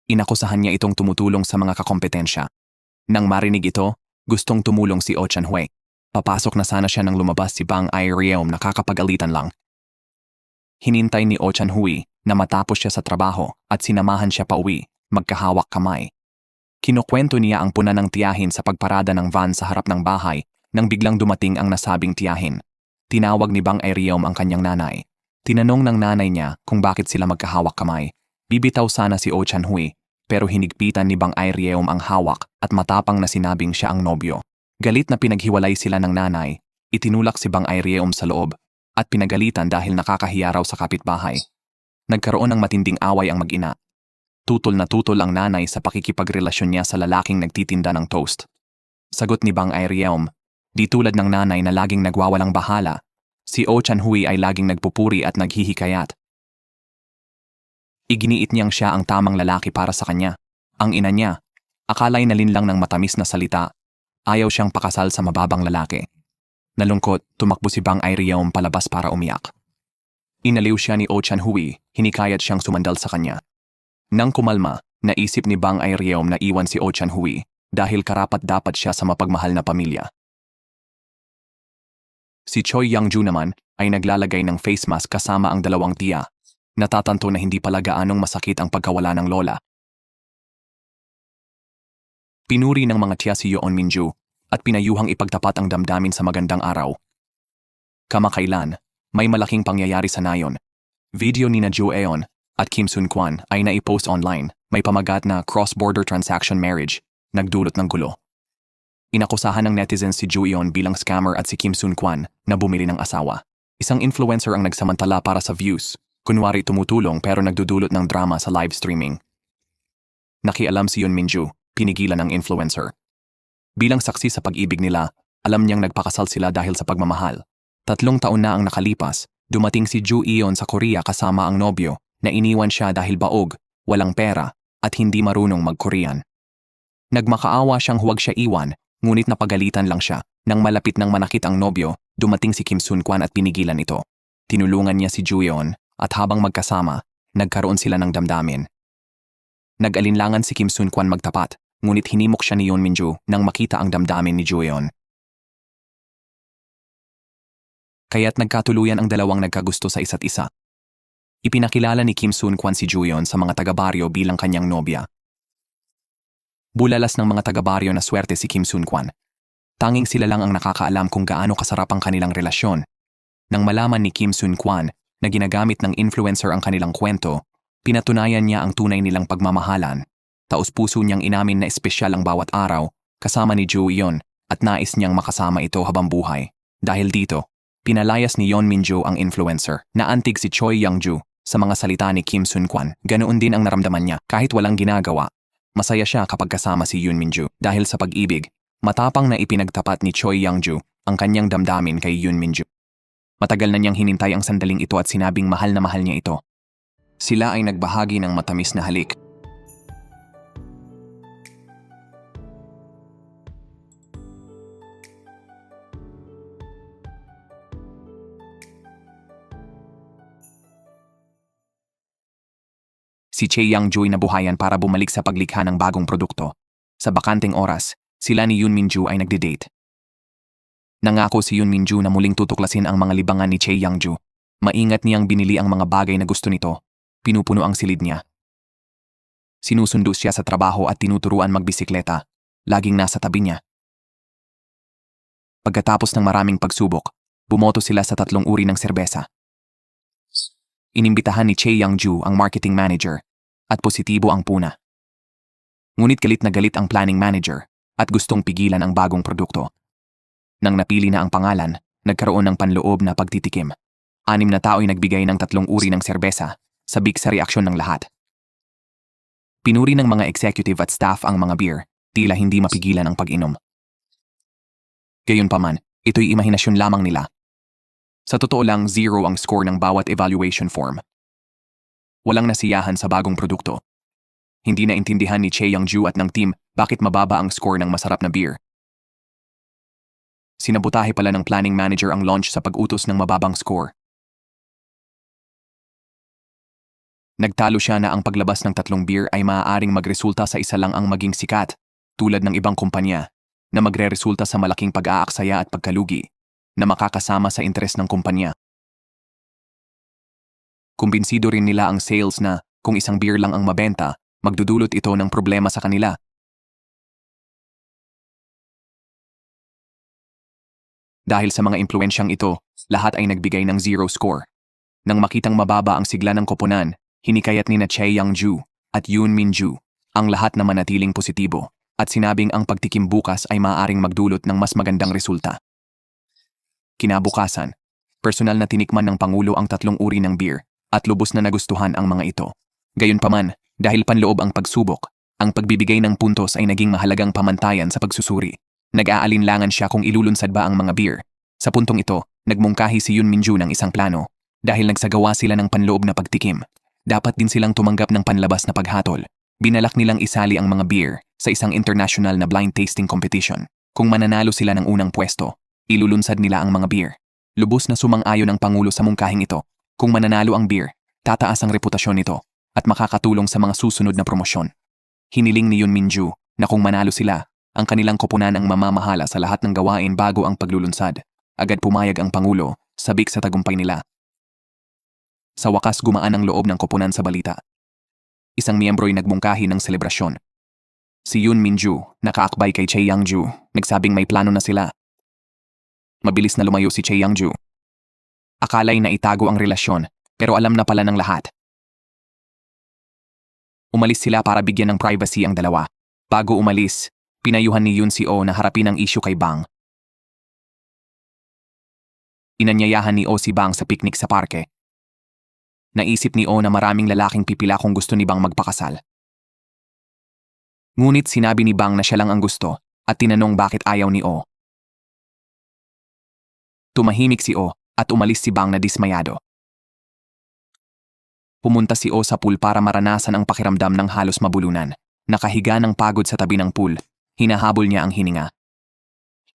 Inakusahan niya itong tumutulong sa mga kakompetensya. Nang marinig ito, gustong tumulong si Oh Chan-hui. Papasok na sana siya nang lumabas si Bang Aeryom na kakapag-alitan lang. Hinintay ni Oh Chan-hui na matapos siya sa trabaho at sinamahan siya pauwi, magkahawak kamay. Kinukwento niya ang puna ng tiyahin sa pagparada ng van sa harap ng bahay nang biglang dumating ang nasabing tiyahin. Tinawag ni Bang Aeryom ang kanyang nanay. Tinanong ng nanay niya kung bakit sila magkahawak kamay. Bibitaw sana si Oh Chan-hui, pero hinigpitan ni Bang Aeryom ang hawak at matapang na sinabing siya ang nobyo. Galit na pinaghiwalay sila ng nanay, itinulak si Bang Aeryom sa loob at pinagalitan dahil nakakahiya raw sa kapitbahay. Nagkaroon ng matinding away ang mag-ina. Tutol na tutol ang nanay sa pakikipagrelasyon niya sa lalaking nagtitinda ng toast. Sagot ni Bang Aeryom, di tulad ng nanay na laging nagwawalang bahala, si Oh Chan-hui ay laging nagpupuri at naghihikayat. Iginiit niyang siya ang tamang lalaki para sa kanya. Ang ina niya, akala'y nalinlang ng matamis na salita. Ayaw siyang pakasal sa mababang lalaki. Nalungkot, tumakbo si Bang Aeryom palabas para umiyak. Inaliw siya ni Oh Chan-hui, hinikayat siyang sumandal sa kanya. Nang kumalma, naisip ni Bang Aeryom na iwan si Oh Chan-hui dahil karapat-dapat siya sa mapagmahal na pamilya. Si Choi Young-ju naman ay naglalagay ng face mask kasama ang dalawang tiya. Natatanto na hindi pala gaanong masakit ang pagkawala ng lola. Pinuri ng mga tiya si Yoon Min-ju at pinayuhang ipagtapat ang damdamin sa magandang araw. Kamakailan, may malaking pangyayari sa nayon. Video ni na Jo Eon at Kim Sun Kwan ay naipost online. May pamagat na cross-border transaction marriage, nagdulot ng gulo. Inakusahan ng netizens si Jo Eon bilang scammer at si Kim Sun Kwan na bumili ng asawa. Isang influencer ang nagsamantala para sa views. Kunwari tumutulong pero nagdudulot ng drama sa live streaming. Nakialam si Yoon Min-ju, pinigilan ng influencer. Bilang saksi sa pag-ibig nila, alam niyang nagpakasal sila dahil sa pagmamahal. 3 taon na ang nakalipas, dumating si Jo Eon sa Korea kasama ang nobyo na iniwan siya dahil baog, walang pera, at hindi marunong mag-Korean. Nagmakaawa siyang huwag siya iwan, ngunit napagalitan lang siya. Nang malapit ng manakit ang nobyo, dumating si Kim Sun Kwan at pinigilan ito. Tinulungan niya si Jo Eon. At habang magkasama, nagkaroon sila ng damdamin. Nag-alinlangan si Kim Sun Kwan magtapat, ngunit hinimok siya ni Yoon Min-ju nang makita ang damdamin ni Jo Eon. Kaya't nagkatuluyan ang dalawang nagkagusto sa isa't isa. Ipinakilala ni Kim Sun Kwan si Jo Eon sa mga taga-baryo bilang kanyang nobya. Bulalas ng mga taga-baryo na swerte si Kim Sun Kwan. Tanging sila lang ang nakakaalam kung gaano kasarap ang kanilang relasyon. Nang malaman ni Kim Sun Kwan na ginagamit ng influencer ang kanilang kwento, pinatunayan niya ang tunay nilang pagmamahalan. Taos-puso niyang inamin na espesyal ang bawat araw, kasama ni Jo Eon, at nais niyang makasama ito habang buhay. Dahil dito, pinalayas ni Yoon Min-ju ang influencer. Naantig si Choi Young-ju sa mga salita ni Kim Sun Kwan. Ganoon din ang naramdaman niya kahit walang ginagawa. Masaya siya kapag kasama si Yoon Min-ju dahil sa pag-ibig. Matapang na ipinagtapat ni Choi Young-ju ang kanyang damdamin kay Yoon Min-ju. Matagal na niyang hinintay ang sandaling ito at sinabing mahal na mahal niya ito. Sila ay nagbahagi ng matamis na halik. Si Chae Young-ju ay nabuhayan para bumalik sa paglikha ng bagong produkto. Sa bakanteng oras, sila ni Yoon Min-ju ay nagde-date. Nangako si Yoon Min-ju na muling tutuklasin ang mga libangan ni Chae Young-ju. Maingat niyang binili ang mga bagay na gusto nito. Pinupuno ang silid niya. Sinusundo siya sa trabaho at tinuturuan magbisikleta. Laging nasa tabi niya. Pagkatapos ng maraming pagsubok, bumoto sila sa 3 uri ng serbesa. Inimbitahan ni Che Young-ju ang marketing manager at positibo ang puna. Ngunit galit na galit ang planning manager at gustong pigilan ang bagong produkto. Nang napili na ang pangalan, nagkaroon ng panloob na pagtitikim. 6 na tao ay nagbigay ng 3 uri ng serbesa, sabik sa reaksyon ng lahat. Pinuri ng mga executive at staff ang mga beer, tila hindi mapigilan ang pag-inom. Gayunpaman, ito'y imahinasyon lamang nila. Sa totoo lang, 0 ang score ng bawat evaluation form. Walang nasiyahan sa bagong produkto. Hindi naintindihan ni Che Young-ju at ng team bakit mababa ang score ng masarap na beer. Sinabutahe pala ng planning manager ang launch sa pag-utos ng mababang score. Nagtalo siya na ang paglabas ng 3 beer ay maaaring magresulta sa isa lang ang maging sikat, tulad ng ibang kumpanya, na magre-resulta sa malaking pag-aaksaya at pagkalugi, na makakasama sa interes ng kumpanya. Kumbinsido rin nila ang sales na kung isang beer lang ang mabenta, magdudulot ito ng problema sa kanila. Dahil sa mga impluensyang ito, lahat ay nagbigay ng 0 score. Nang makitang mababa ang sigla ng koponan, hinikayat ni na Che Young-ju at Yoon Min-ju ang lahat na manatiling positibo at sinabing ang pagtikim bukas ay maaaring magdulot ng mas magandang resulta. Kinabukasan, personal na tinikman ng Pangulo ang 3 uri ng beer at lubos na nagustuhan ang mga ito. Gayunpaman, dahil panloob ang pagsubok, ang pagbibigay ng puntos ay naging mahalagang pamantayan sa pagsusuri. Nag-aalinlangan siya kung ilulunsad ba ang mga beer. Sa puntong ito, nagmungkahi si Yoon Min-ju ng isang plano dahil nagsagawa sila ng panloob na pagtikim. Dapat din silang tumanggap ng panlabas na paghatol. Binalak nilang isali ang mga beer sa isang international na blind tasting competition. Kung mananalo sila ng unang pwesto, ilulunsad nila ang mga beer. Lubos na sumang-ayon ang Pangulo sa mungkahing ito. Kung mananalo ang beer, tataas ang reputasyon nito at makakatulong sa mga susunod na promosyon. Hiniling ni Yoon Min-ju na kung manalo sila, ang kanilang koponan ang mamamahala sa lahat ng gawain bago ang paglulunsad. Agad pumayag ang Pangulo, sabik sa tagumpay nila. Sa wakas gumaan ang loob ng koponan sa balita. Isang miyembro'y nagmungkahi ng selebrasyon. Si Yoon Min-ju, nakaakbay kay Che Young-ju, nagsabing may plano na sila. Mabilis na lumayo si Che Young-ju. Akala'y naitago ang relasyon, pero alam na pala ng lahat. Umalis sila para bigyan ng privacy ang dalawa. Bago umalis, pinayuhan ni Yoon si Oh na harapin ang issue kay Bang. Inanyayahan ni Oh si Bang sa picnic sa parke. Naisip ni Oh na maraming lalaking pipila kung gusto ni Bang magpakasal. Ngunit sinabi ni Bang na siya lang ang gusto at tinanong bakit ayaw ni Oh. Tumahimik si Oh at umalis si Bang na dismayado. Pumunta si Oh sa pool para maranasan ang pakiramdam ng halos mabulunan. Nakahiga ng pagod sa tabi ng pool, hinahabol niya ang hininga.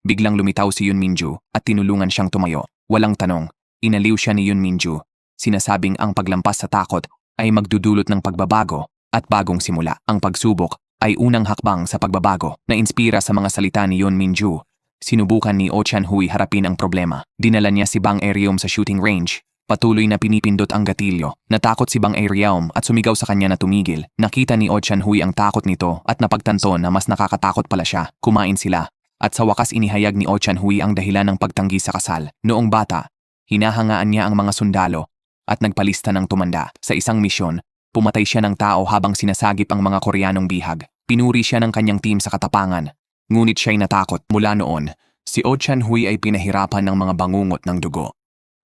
Biglang lumitaw si Yoon Min-ju at tinulungan siyang tumayo. Walang tanong, inaliw siya ni Yoon Min-ju. Sinasabing ang paglampas sa takot ay magdudulot ng pagbabago at bagong simula. Ang pagsubok ay unang hakbang sa pagbabago na inspira sa mga salita ni Yoon Min-ju. Sinubukan ni Oh Chan-hui harapin ang problema. Dinala niya si Bang Ereum sa shooting range. Patuloy na pinipindot ang gatilyo. Natakot si Bang Ereum at sumigaw sa kanya na tumigil. Nakita ni Oh Chan-hui ang takot nito at napagtanto na mas nakakatakot pala siya. Kumain sila. At sa wakas inihayag ni Oh Chan-hui ang dahilan ng pagtanggi sa kasal. Noong bata, hinahangaan niya ang mga sundalo at nagpalista ng tumanda. Sa isang misyon, pumatay siya ng tao habang sinasagip ang mga Koreanong bihag. Pinuri siya ng kanyang team sa katapangan. Ngunit siya'y natakot. Mula noon, si Oh Chan-hui ay pinahirapan ng mga bangungot ng dugo.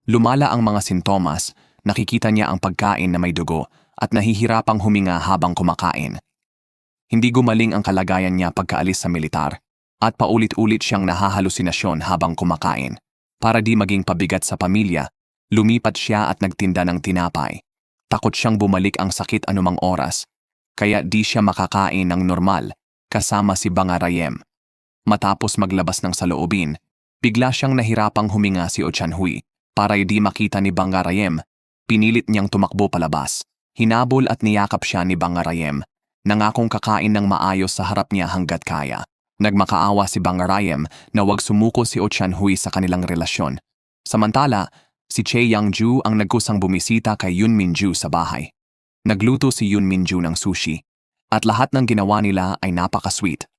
Lumala ang mga sintomas, nakikita niya ang pagkain na may dugo at nahihirapang huminga habang kumakain. Hindi gumaling ang kalagayan niya pagkaalis sa militar at paulit-ulit siyang nahahalusinasyon habang kumakain. Para di maging pabigat sa pamilya, lumipat siya at nagtinda ng tinapay. Takot siyang bumalik ang sakit anumang oras, kaya di siya makakain ng normal kasama si Bang Arayem. Matapos maglabas ng saloobin, bigla siyang nahirapang huminga si Oh Chan-hui. Para di makita ni Bang Arayem, pinilit niyang tumakbo palabas. Hinabol at niyakap siya ni Bang Arayem. Nangakong kakain ng maayos sa harap niya hanggat kaya. Nagmakaawa si Bang Arayem na wag sumuko si Oh Chan-hui sa kanilang relasyon. Samantala, si Che Young-ju ang nagkusang bumisita kay Yoon Min-ju sa bahay. Nagluto si Yoon Min-ju ng sushi. At lahat ng ginawa nila ay napaka-sweet.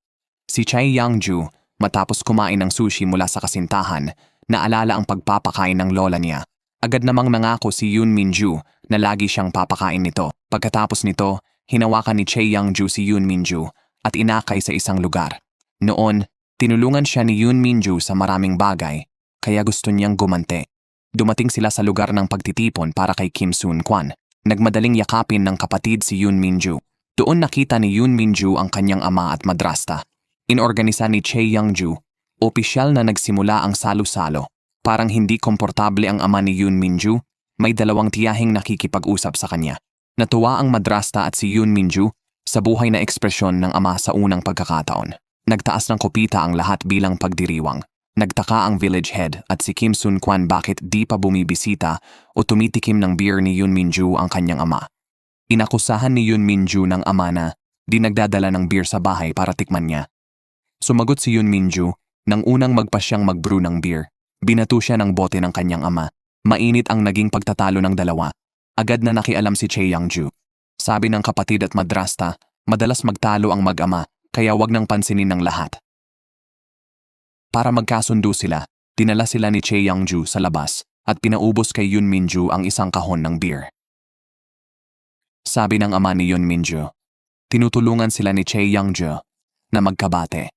Si Choi Young-ju, matapos kumain ng sushi mula sa kasintahan, naalala ang pagpapakain ng lola niya. Agad namang nangako si Yoon Min-ju na lagi siyang papakain nito. Pagkatapos nito, hinawakan ni Choi Young-ju si Yoon Min-ju at inakay sa isang lugar. Noon, tinulungan siya ni Yoon Min-ju sa maraming bagay, kaya gusto niyang gumante. Dumating sila sa lugar ng pagtitipon para kay Kim Soon-kwan. Nagmadaling yakapin ng kapatid si Yoon Min-ju. Doon nakita ni Yoon Min-ju ang kanyang ama at madrasta. Inorganisa ni Choi Young-ju, opisyal na nagsimula ang salo-salo. Parang hindi komportable ang ama ni Yoon Min-ju, may dalawang tiyahing nakikipag-usap sa kanya. Natuwa ang madrasta at si Yoon Min-ju sa buhay na ekspresyon ng ama sa unang pagkakataon. Nagtaas ng kopita ang lahat bilang pagdiriwang. Nagtaka ang village head at si Kim Soon-kwan bakit di pa bumibisita o tumitikim ng beer ni Yoon Min-ju ang kanyang ama. Inakusahan ni Yoon Min-ju ng ama na di nagdadala ng beer sa bahay para tikman niya. Sumagot si Yoon Min-ju nang unang magpa siyang mag-brew ng beer. Binato siya ng bote ng kanyang ama. Mainit ang naging pagtatalo ng dalawa. Agad na nakialam si Choi Young-ju. Sabi ng kapatid at madrasta, madalas magtalo ang mag-ama kaya wag nang pansinin ng lahat. Para magkasundo sila, dinala sila ni Choi Young-ju sa labas at pinaubos kay Yoon Min-ju ang isang kahon ng beer. Sabi ng ama ni Yoon Min-ju, tinutulungan sila ni Choi Young-ju na magkabate.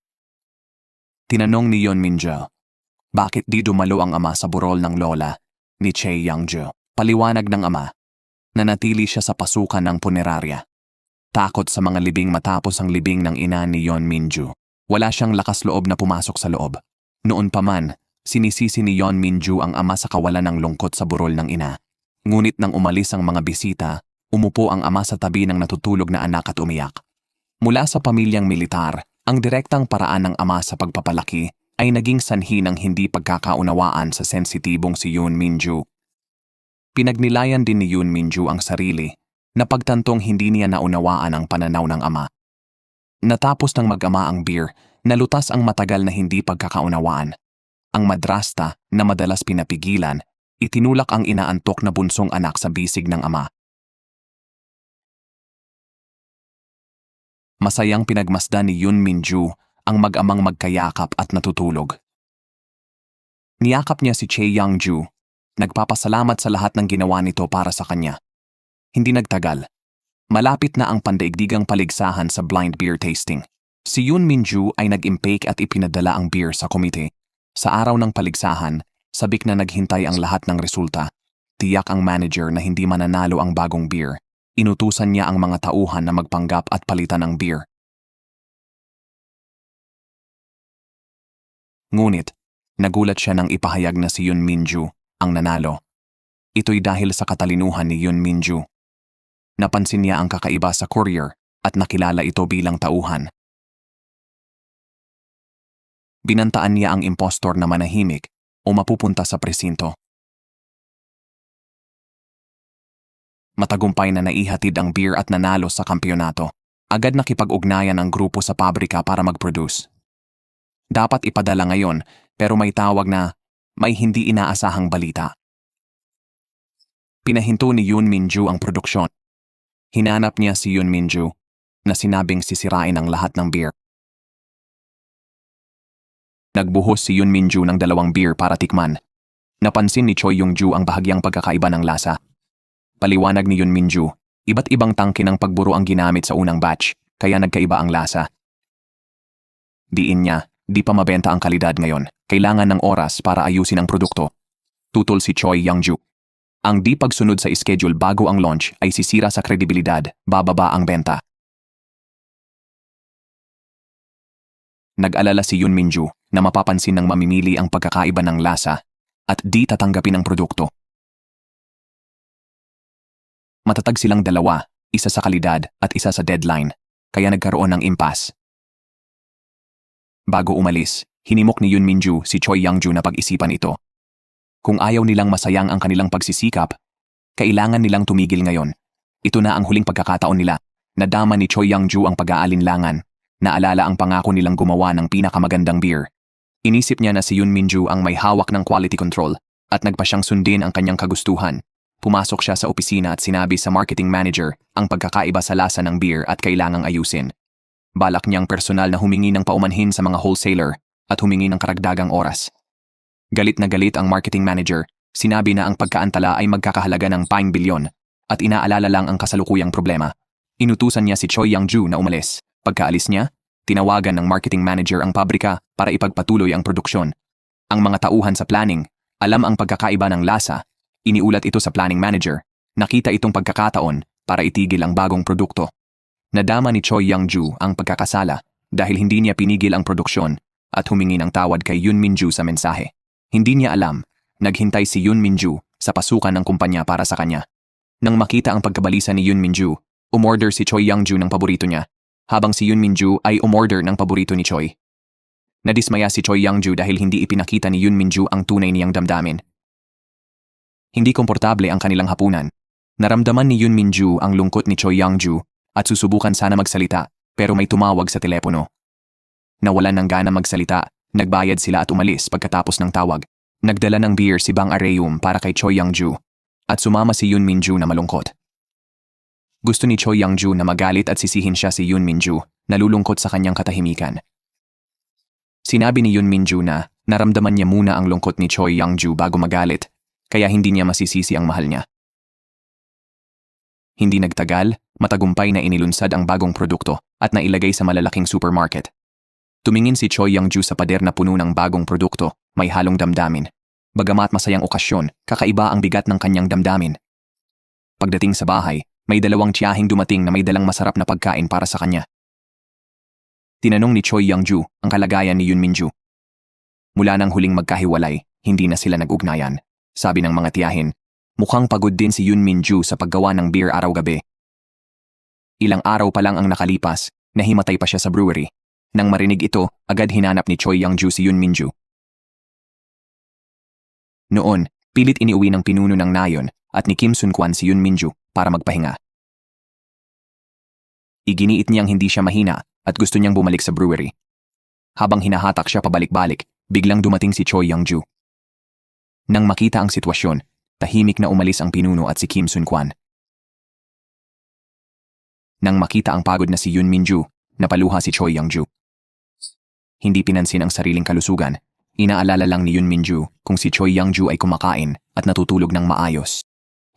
Tinanong ni Yoon Min-ju, bakit di dumalo ang ama sa burol ng lola ni Choi Young-ju? Paliwanag ng ama, nanatili siya sa pasukan ng punerarya. Takot sa mga libing matapos ang libing ng ina ni Yoon Min-ju. Wala siyang lakas loob na pumasok sa loob. Noon pa man, sinisisi ni Yoon Min-ju ang ama sa kawalan ng lungkot sa burol ng ina. Ngunit nang umalis ang mga bisita, umupo ang ama sa tabi ng natutulog na anak at umiyak. Mula sa pamilyang militar, ang direktang paraan ng ama sa pagpapalaki ay naging sanhi ng hindi pagkakaunawaan sa sensitibong si Yoon Min-ju. Pinagnilayan din ni Yoon Min-ju ang sarili na pagtantong hindi niya naunawaan ang pananaw ng ama. Natapos ng mag-ama ang beer, nalutas ang matagal na hindi pagkakaunawaan. Ang madrasta na madalas pinapigilan, itinulak ang inaantok na bunsong anak sa bisig ng ama. Masayang pinagmasdan ni Yoon Min-ju ang mag-amang magkayakap at natutulog. Niyakap niya si Choi Young-ju, nagpapasalamat sa lahat ng ginawa nito para sa kanya. Hindi nagtagal. Malapit na ang pandaigdigang paligsahan sa blind beer tasting. Si Yoon Min-ju ay nag-impake at ipinadala ang beer sa komite. Sa araw ng paligsahan, sabik na naghintay ang lahat ng resulta. Tiyak ang manager na hindi mananalo ang bagong beer. Inutusan niya ang mga tauhan na magpanggap at palitan ng beer. Ngunit, nagulat siya nang ipahayag na si Yoon Min-ju ang nanalo. Ito'y dahil sa katalinuhan ni Yoon Min-ju. Napansin niya ang kakaiba sa courier at nakilala ito bilang tauhan. Binantaan niya ang impostor na manahimik o mapupunta sa presinto. Matagumpay na naihatid ang beer at nanalo sa kampyonato. Agad nakipag-ugnayan ang grupo sa pabrika para mag-produce. Dapat ipadala ngayon pero may tawag na may hindi inaasahang balita. Pinahinto ni Yoon Min-ju ang produksyon. Hinanap niya si Yoon Min-ju na sinabing sisirain ang lahat ng beer. Nagbuhos si Yoon Min-ju ng 2 beer para tikman. Napansin ni Choi Young-ju ang bahagyang pagkakaiba ng lasa. Paliwanag ni Yoon Min-ju, iba't ibang tangke ng pagburo ang ginamit sa unang batch, kaya nagkaiba ang lasa. Diin niya, di pa mabenta ang kalidad ngayon. Kailangan ng oras para ayusin ang produkto. Tutol si Choi Young-ju. Ang di pagsunod sa schedule bago ang launch ay sisira sa kredibilidad, bababa ang benta. Nag-alala si Yoon Min-ju na mapapansin ng mamimili ang pagkakaiba ng lasa at di tatanggapin ang produkto. Matatag silang dalawa, isa sa kalidad at isa sa deadline, kaya nagkaroon ng impasse. Bago umalis, hinimok ni Yoon Min-ju si Choi Young-ju na pag-isipan ito. Kung ayaw nilang masayang ang kanilang pagsisikap, kailangan nilang tumigil ngayon. Ito na ang huling pagkakataon nila. Nadama ni Choi Young-ju ang pag-aalinlangan. Naalala ang pangako nilang gumawa ng pinakamagandang beer. Inisip niya na si Yoon Min-ju ang may hawak ng quality control at nagpa siyang sundin ang kanyang kagustuhan. Pumasok siya sa opisina at sinabi sa marketing manager ang pagkakaiba sa lasa ng beer at kailangang ayusin. Balak niyang personal na humingi ng paumanhin sa mga wholesaler at humingi ng karagdagang oras. Galit na galit ang marketing manager, sinabi na ang pagkaantala ay magkakahalaga ng 5 bilyon at inaalala lang ang kasalukuyang problema. Inutusan niya si Choi Yang-ju na umalis. Pagkaalis niya, tinawagan ng marketing manager ang pabrika para ipagpatuloy ang produksyon. Ang mga tauhan sa planning, alam ang pagkakaiba ng lasa, iniulat ito sa planning manager. Nakita itong pagkakataon para itigil ang bagong produkto. Nadama ni Choi Yang-ju ang pagkakasala dahil hindi niya pinigil ang produksyon at humingi ng tawad kay Yoon Min-ju sa mensahe. Hindi niya alam, naghintay si Yoon Min-ju sa pasukan ng kumpanya para sa kanya. Nang makita ang pagkabalisa ni Yoon Min-ju, umorder si Choi Yang-ju ng paborito niya, habang si Yoon Min-ju ay umorder ng paborito ni Choi. Nadismaya si Choi Yang-ju dahil hindi ipinakita ni Yoon Min-ju ang tunay niyang damdamin. Hindi komportable ang kanilang hapunan. Naramdaman ni Yoon Min-ju ang lungkot ni Choi Yang-ju at susubukan sana magsalita pero may tumawag sa telepono. Nawalan ng gana magsalita, nagbayad sila at umalis pagkatapos ng tawag. Nagdala ng beer si Bang Areum para kay Choi Yang-ju at sumama si Yoon Min-ju na malungkot. Gusto ni Choi Yang-ju na magalit at sisihin siya si Yoon Min-ju, nalulungkot sa kanyang katahimikan. Sinabi ni Yoon Min-ju na naramdaman niya muna ang lungkot ni Choi Yang-ju bago magalit, kaya hindi niya masisisi ang mahal niya. Hindi nagtagal, matagumpay na inilunsad ang bagong produkto at nailagay sa malalaking supermarket. Tumingin si Choi Yang-ju sa pader na puno ng bagong produkto, may halong damdamin. Bagamat masayang okasyon, kakaiba ang bigat ng kanyang damdamin. Pagdating sa bahay, may dalawang tiyahing dumating na may dalang masarap na pagkain para sa kanya. Tinanong ni Choi Yang-ju ang kalagayan ni Yoon Min-ju. Mula nang huling magkahiwalay, hindi na sila nag-ugnayan. Sabi ng mga tiyahin, mukhang pagod din si Yoon Min-ju sa paggawa ng beer araw-gabi. Ilang araw pa lang ang nakalipas, nahimatay pa siya sa brewery. Nang marinig ito, agad hinanap ni Choi Yang-ju si Yoon Min-ju. Noon, pilit iniuwi ng pinuno ng nayon at ni Kim Sun-kwan si Yoon Min-ju para magpahinga. Iginiit niyang hindi siya mahina at gusto niyang bumalik sa brewery. Habang hinahatak siya pabalik-balik, biglang dumating si Choi Yang-ju. Nang makita ang sitwasyon, tahimik na umalis ang pinuno at si Kim Sun-kwan. Nang makita ang pagod na si Yoon Min-ju, napaluha si Choi Yang-ju. Hindi pinansin ang sariling kalusugan. Inaalala lang ni Yoon Min-ju kung si Choi Yang-ju ay kumakain at natutulog ng maayos.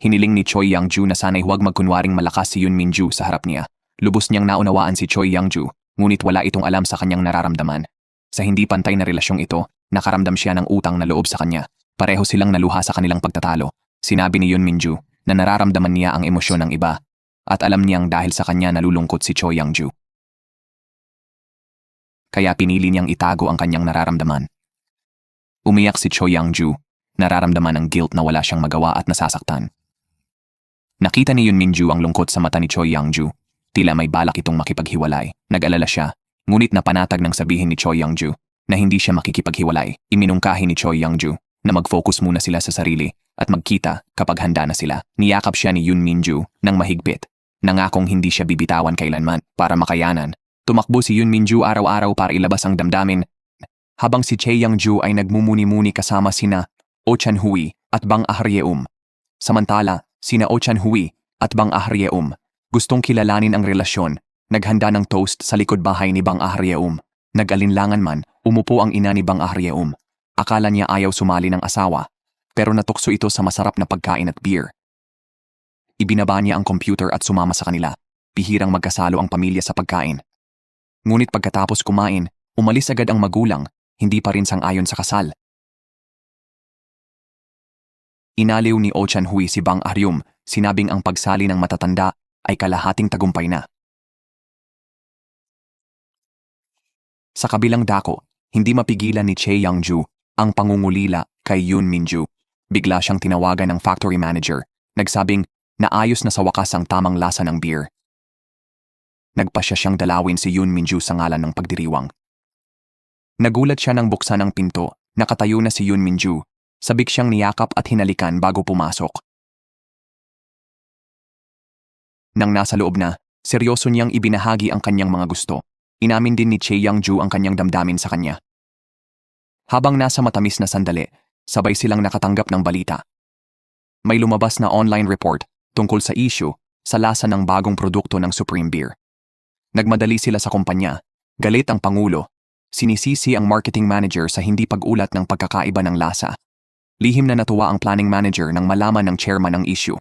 Hiniling ni Choi Yang-ju na sana'y huwag magkunwaring malakas si Yoon Min-ju sa harap niya. Lubos niyang naunawaan si Choi Yang-ju, ngunit wala itong alam sa kanyang nararamdaman. Sa hindi pantay na relasyong ito, nakaramdam siya ng utang na loob sa kanya. Pareho silang naluha sa kanilang pagtatalo. Sinabi ni Yoon Min-ju na nararamdaman niya ang emosyon ng iba at alam niyang dahil sa kanya nalulungkot si Choi Yang-ju. Kaya pinili niyang itago ang kanyang nararamdaman. Umiyak si Choi Yang-ju, nararamdaman ng guilt na wala siyang magawa at nasasaktan. Nakita ni Yoon Min-ju ang lungkot sa mata ni Choi Yang-ju. Tila may balak itong makipaghiwalay. Nag-alala siya, ngunit napanatag ng sabihin ni Choi Yang-ju na hindi siya makikipaghiwalay. Iminungkahi ni Choi Yang-ju na mag-focus muna sila sa sarili at magkita kapag handa na sila. Niyakap siya ni Yoon Min-ju ng mahigpit. Nangakong hindi siya bibitawan kailanman para makayanan. Tumakbo si Yoon Min-ju araw-araw para ilabas ang damdamin, habang si Choi Yang-ju ay nagmumuni-muni kasama sina Oh Chan-hui at Bang Ah-ryeum. Samantala, sina Oh Chan-hui at Bang Ah-ryeum gustong kilalanin ang relasyon, naghanda ng toast sa likod bahay ni Bang Ah-ryeum. Nag-alinlangan man, umupo ang ina ni Bang Ah-ryeum. Akala niya ayaw sumali ng asawa, pero natukso ito sa masarap na pagkain at beer. Ibinaba niya ang computer at sumama sa kanila. Bihirang magkasalo ang pamilya sa pagkain. Ngunit pagkatapos kumain, umalis agad ang magulang, hindi pa rin sang-ayon sa kasal. Inaliw ni Oh Chan-hui si Bang Ah-ryeum, sinabing ang pagsali ng matatanda ay kalahating tagumpay na. Sa kabilang dako, hindi mapigilan ni Choi Yang-ju ang pangungulila kay Yoon Min-ju. Bigla siyang tinawagan ng factory manager, nagsabing naayos na sa wakas ang tamang lasa ng beer. Nagpasya siyang dalawin si Yoon Min-ju sa ngalan ng pagdiriwang. Nagulat siya nang buksan ang pinto, nakatayo na si Yoon Min-ju. Sabik siyang niyakap at hinalikan bago pumasok. Nang nasa loob na, seryoso niyang ibinahagi ang kanyang mga gusto. Inamin din ni Choi Yang-ju ang kanyang damdamin sa kanya. Habang nasa matamis na sandali, sabay silang nakatanggap ng balita. May lumabas na online report tungkol sa issue sa lasa ng bagong produkto ng Supreme Beer. Nagmadali sila sa kumpanya, galit ang Pangulo, sinisisi ang marketing manager sa hindi pag-ulat ng pagkakaiba ng lasa. Lihim na natuwa ang planning manager nang malaman ng chairman ang issue.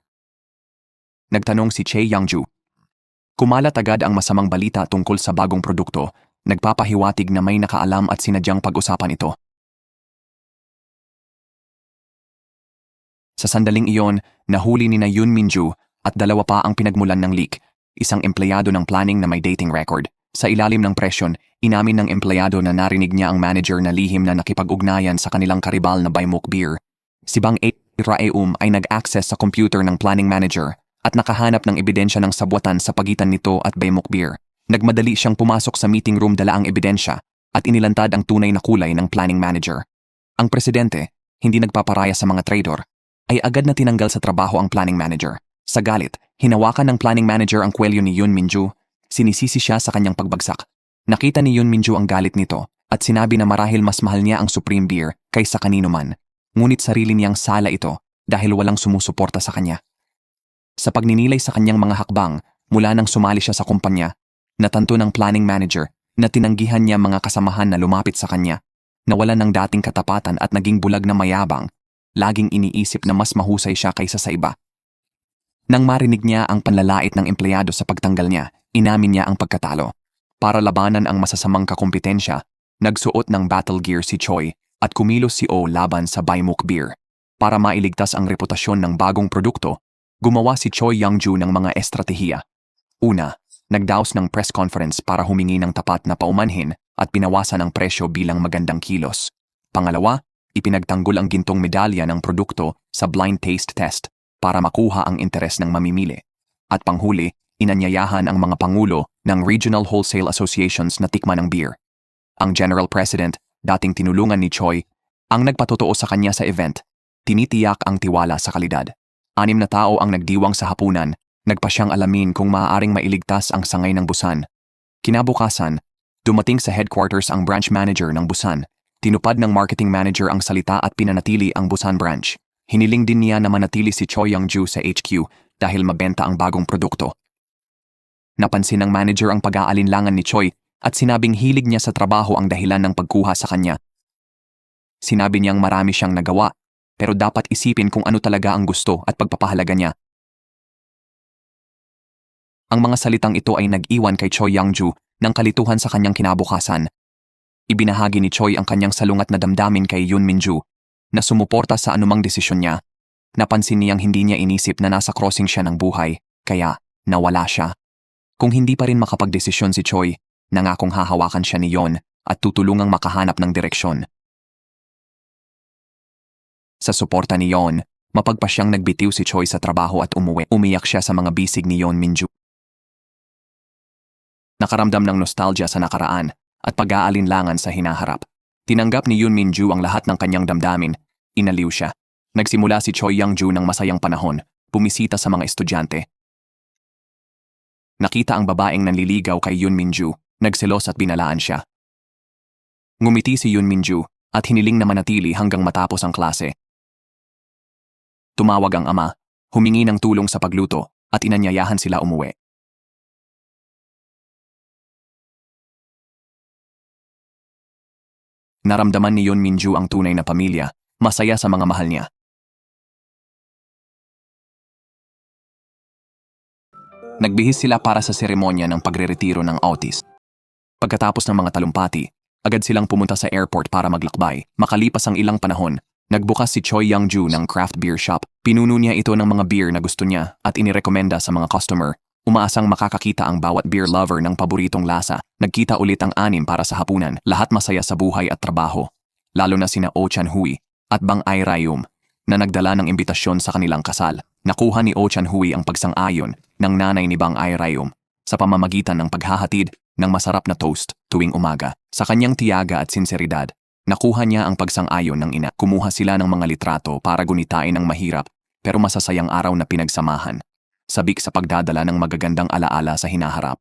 Nagtanong si Choi Young-ju. Kumalat agad ang masamang balita tungkol sa bagong produkto, nagpapahiwatig na may nakaalam at sinadyang pag-usapan ito. Sa sandaling iyon, nahuli ni na Yoon Min-ju at dalawa pa ang pinagmulan ng leak, isang empleyado ng planning na may dating record. Sa ilalim ng presyon, inamin ng empleyado na narinig niya ang manager na lihim na nakipag-ugnayan sa kanilang karibal na Baimok Beer. Si Bang Raeum ay nag-access sa computer ng planning manager at nakahanap ng ebidensya ng sabwatan sa pagitan nito at Baimok Beer. Nagmadali siyang pumasok sa meeting room dala ang ebidensya at inilantad ang tunay na kulay ng planning manager. Ang presidente, hindi nagpaparaya sa mga traidor, ay agad na tinanggal sa trabaho ang planning manager. Sa galit, hinawakan ng planning manager ang kwelyo ni Yoon Min-ju, sinisisi siya sa kanyang pagbagsak. Nakita ni Yoon Min-ju ang galit nito at sinabi na marahil mas mahal niya ang Supreme Beer kaysa kanino man. Ngunit sarili niyang sala ito dahil walang sumusuporta sa kanya. Sa pagninilay sa kanyang mga hakbang mula nang sumali siya sa kumpanya, natanto ng planning manager na tinanggihan niya mga kasamahan na lumapit sa kanya, nawalan ng dating katapatan at naging bulag na mayabang, laging iniisip na mas mahusay siya kaysa sa iba. Nang marinig niya ang panlalait ng empleyado sa pagtanggal niya, inamin niya ang pagkatalo. Para labanan ang masasamang kakumpetensya, nagsuot ng battle gear si Choi at kumilos si Oh laban sa Baimok Beer. Para mailigtas ang reputasyon ng bagong produkto, gumawa si Choi Young-ju ng mga estratehiya. Una, nagdaos ng press conference para humingi ng tapat na paumanhin at pinawasan ang presyo bilang magandang kilos. Pangalawa, ipinagtanggol ang gintong medalya ng produkto sa blind taste test para makuha ang interes ng mamimili. At panghuli, inanyayahan ang mga pangulo ng Regional Wholesale Associations na tikman ng beer. Ang General President, dating tinulungan ni Choi, ang nagpatotoo sa kanya sa event, tinitiyak ang tiwala sa kalidad. 6 na tao ang nagdiwang sa hapunan, nagpa siyang alamin kung maaaring mailigtas ang sangay ng Busan. Kinabukasan, dumating sa headquarters ang branch manager ng Busan. Tinupad ng marketing manager ang salita at pinanatili ang Busan branch. Hiniling din niya na manatili si Choi Young-ju sa HQ dahil mabenta ang bagong produkto. Napansin ng manager ang pag-aalinlangan ni Choi at sinabing hilig niya sa trabaho ang dahilan ng pagkuha sa kanya. Sinabi niyang marami siyang nagawa, pero dapat isipin kung ano talaga ang gusto at pagpapahalaga niya. Ang mga salitang ito ay nag-iwan kay Choi Young-ju ng kalituhan sa kanyang kinabukasan. Ibinahagi ni Choi ang kanyang salungat na damdamin kay Yoon Min-ju na sumuporta sa anumang desisyon niya. Napansin niyang hindi niya inisip na nasa crossing siya ng buhay, kaya nawala siya. Kung hindi pa rin makapagdesisyon si Choi, nangakong hahawakan siya ni Yoon at tutulungang makahanap ng direksyon. Sa suporta ni Yoon, mapagpa siyang nagbitiw si Choi sa trabaho at umuwi. Umiyak siya sa mga bisig ni Yoon Min-ju. Nakaramdam ng nostalgia sa nakaraan at pag-aalinlangan sa hinaharap. Tinanggap ni Yoon Min-ju ang lahat ng kanyang damdamin. Inaliw siya. Nagsimula si Choi Young-ju ng masayang panahon, bumisita sa mga estudyante. Nakita ang babaeng nanliligaw kay Yoon Min-ju, nagselos at binalaan siya. Ngumiti si Yoon Min-ju at hiniling na manatili hanggang matapos ang klase. Tumawag ang ama, humingi ng tulong sa pagluto at inanyayahan sila umuwi. Naramdaman ni Yoon Min-ju ang tunay na pamilya, masaya sa mga mahal niya. Nagbihis sila para sa seremonya ng pagreretiro ng autis. Pagkatapos ng mga talumpati, agad silang pumunta sa airport para maglakbay. Makalipas ang ilang panahon, nagbukas si Choi Young-ju ng craft beer shop. Pinuno niya ito ng mga beer na gusto niya at inirekomenda sa mga customer. Umaasang makakakita ang bawat beer lover ng paboritong lasa. Nagkita ulit ang 6 para sa hapunan. Lahat masaya sa buhay at trabaho. Lalo na sina Oh Chan-hui at Bang Raeum na nagdala ng imbitasyon sa kanilang kasal. Nakuha ni Oh Chan-hui ang pagsang-ayon ng nanay ni Bang Raeum sa pamamagitan ng paghahatid ng masarap na toast tuwing umaga. Sa kanyang tiyaga at sinseridad, nakuha niya ang pagsang-ayon ng ina. Kumuha sila ng mga litrato para gunitain ang mahirap pero masasayang araw na pinagsamahan. Sabik sa pagdadala ng magagandang alaala sa hinaharap.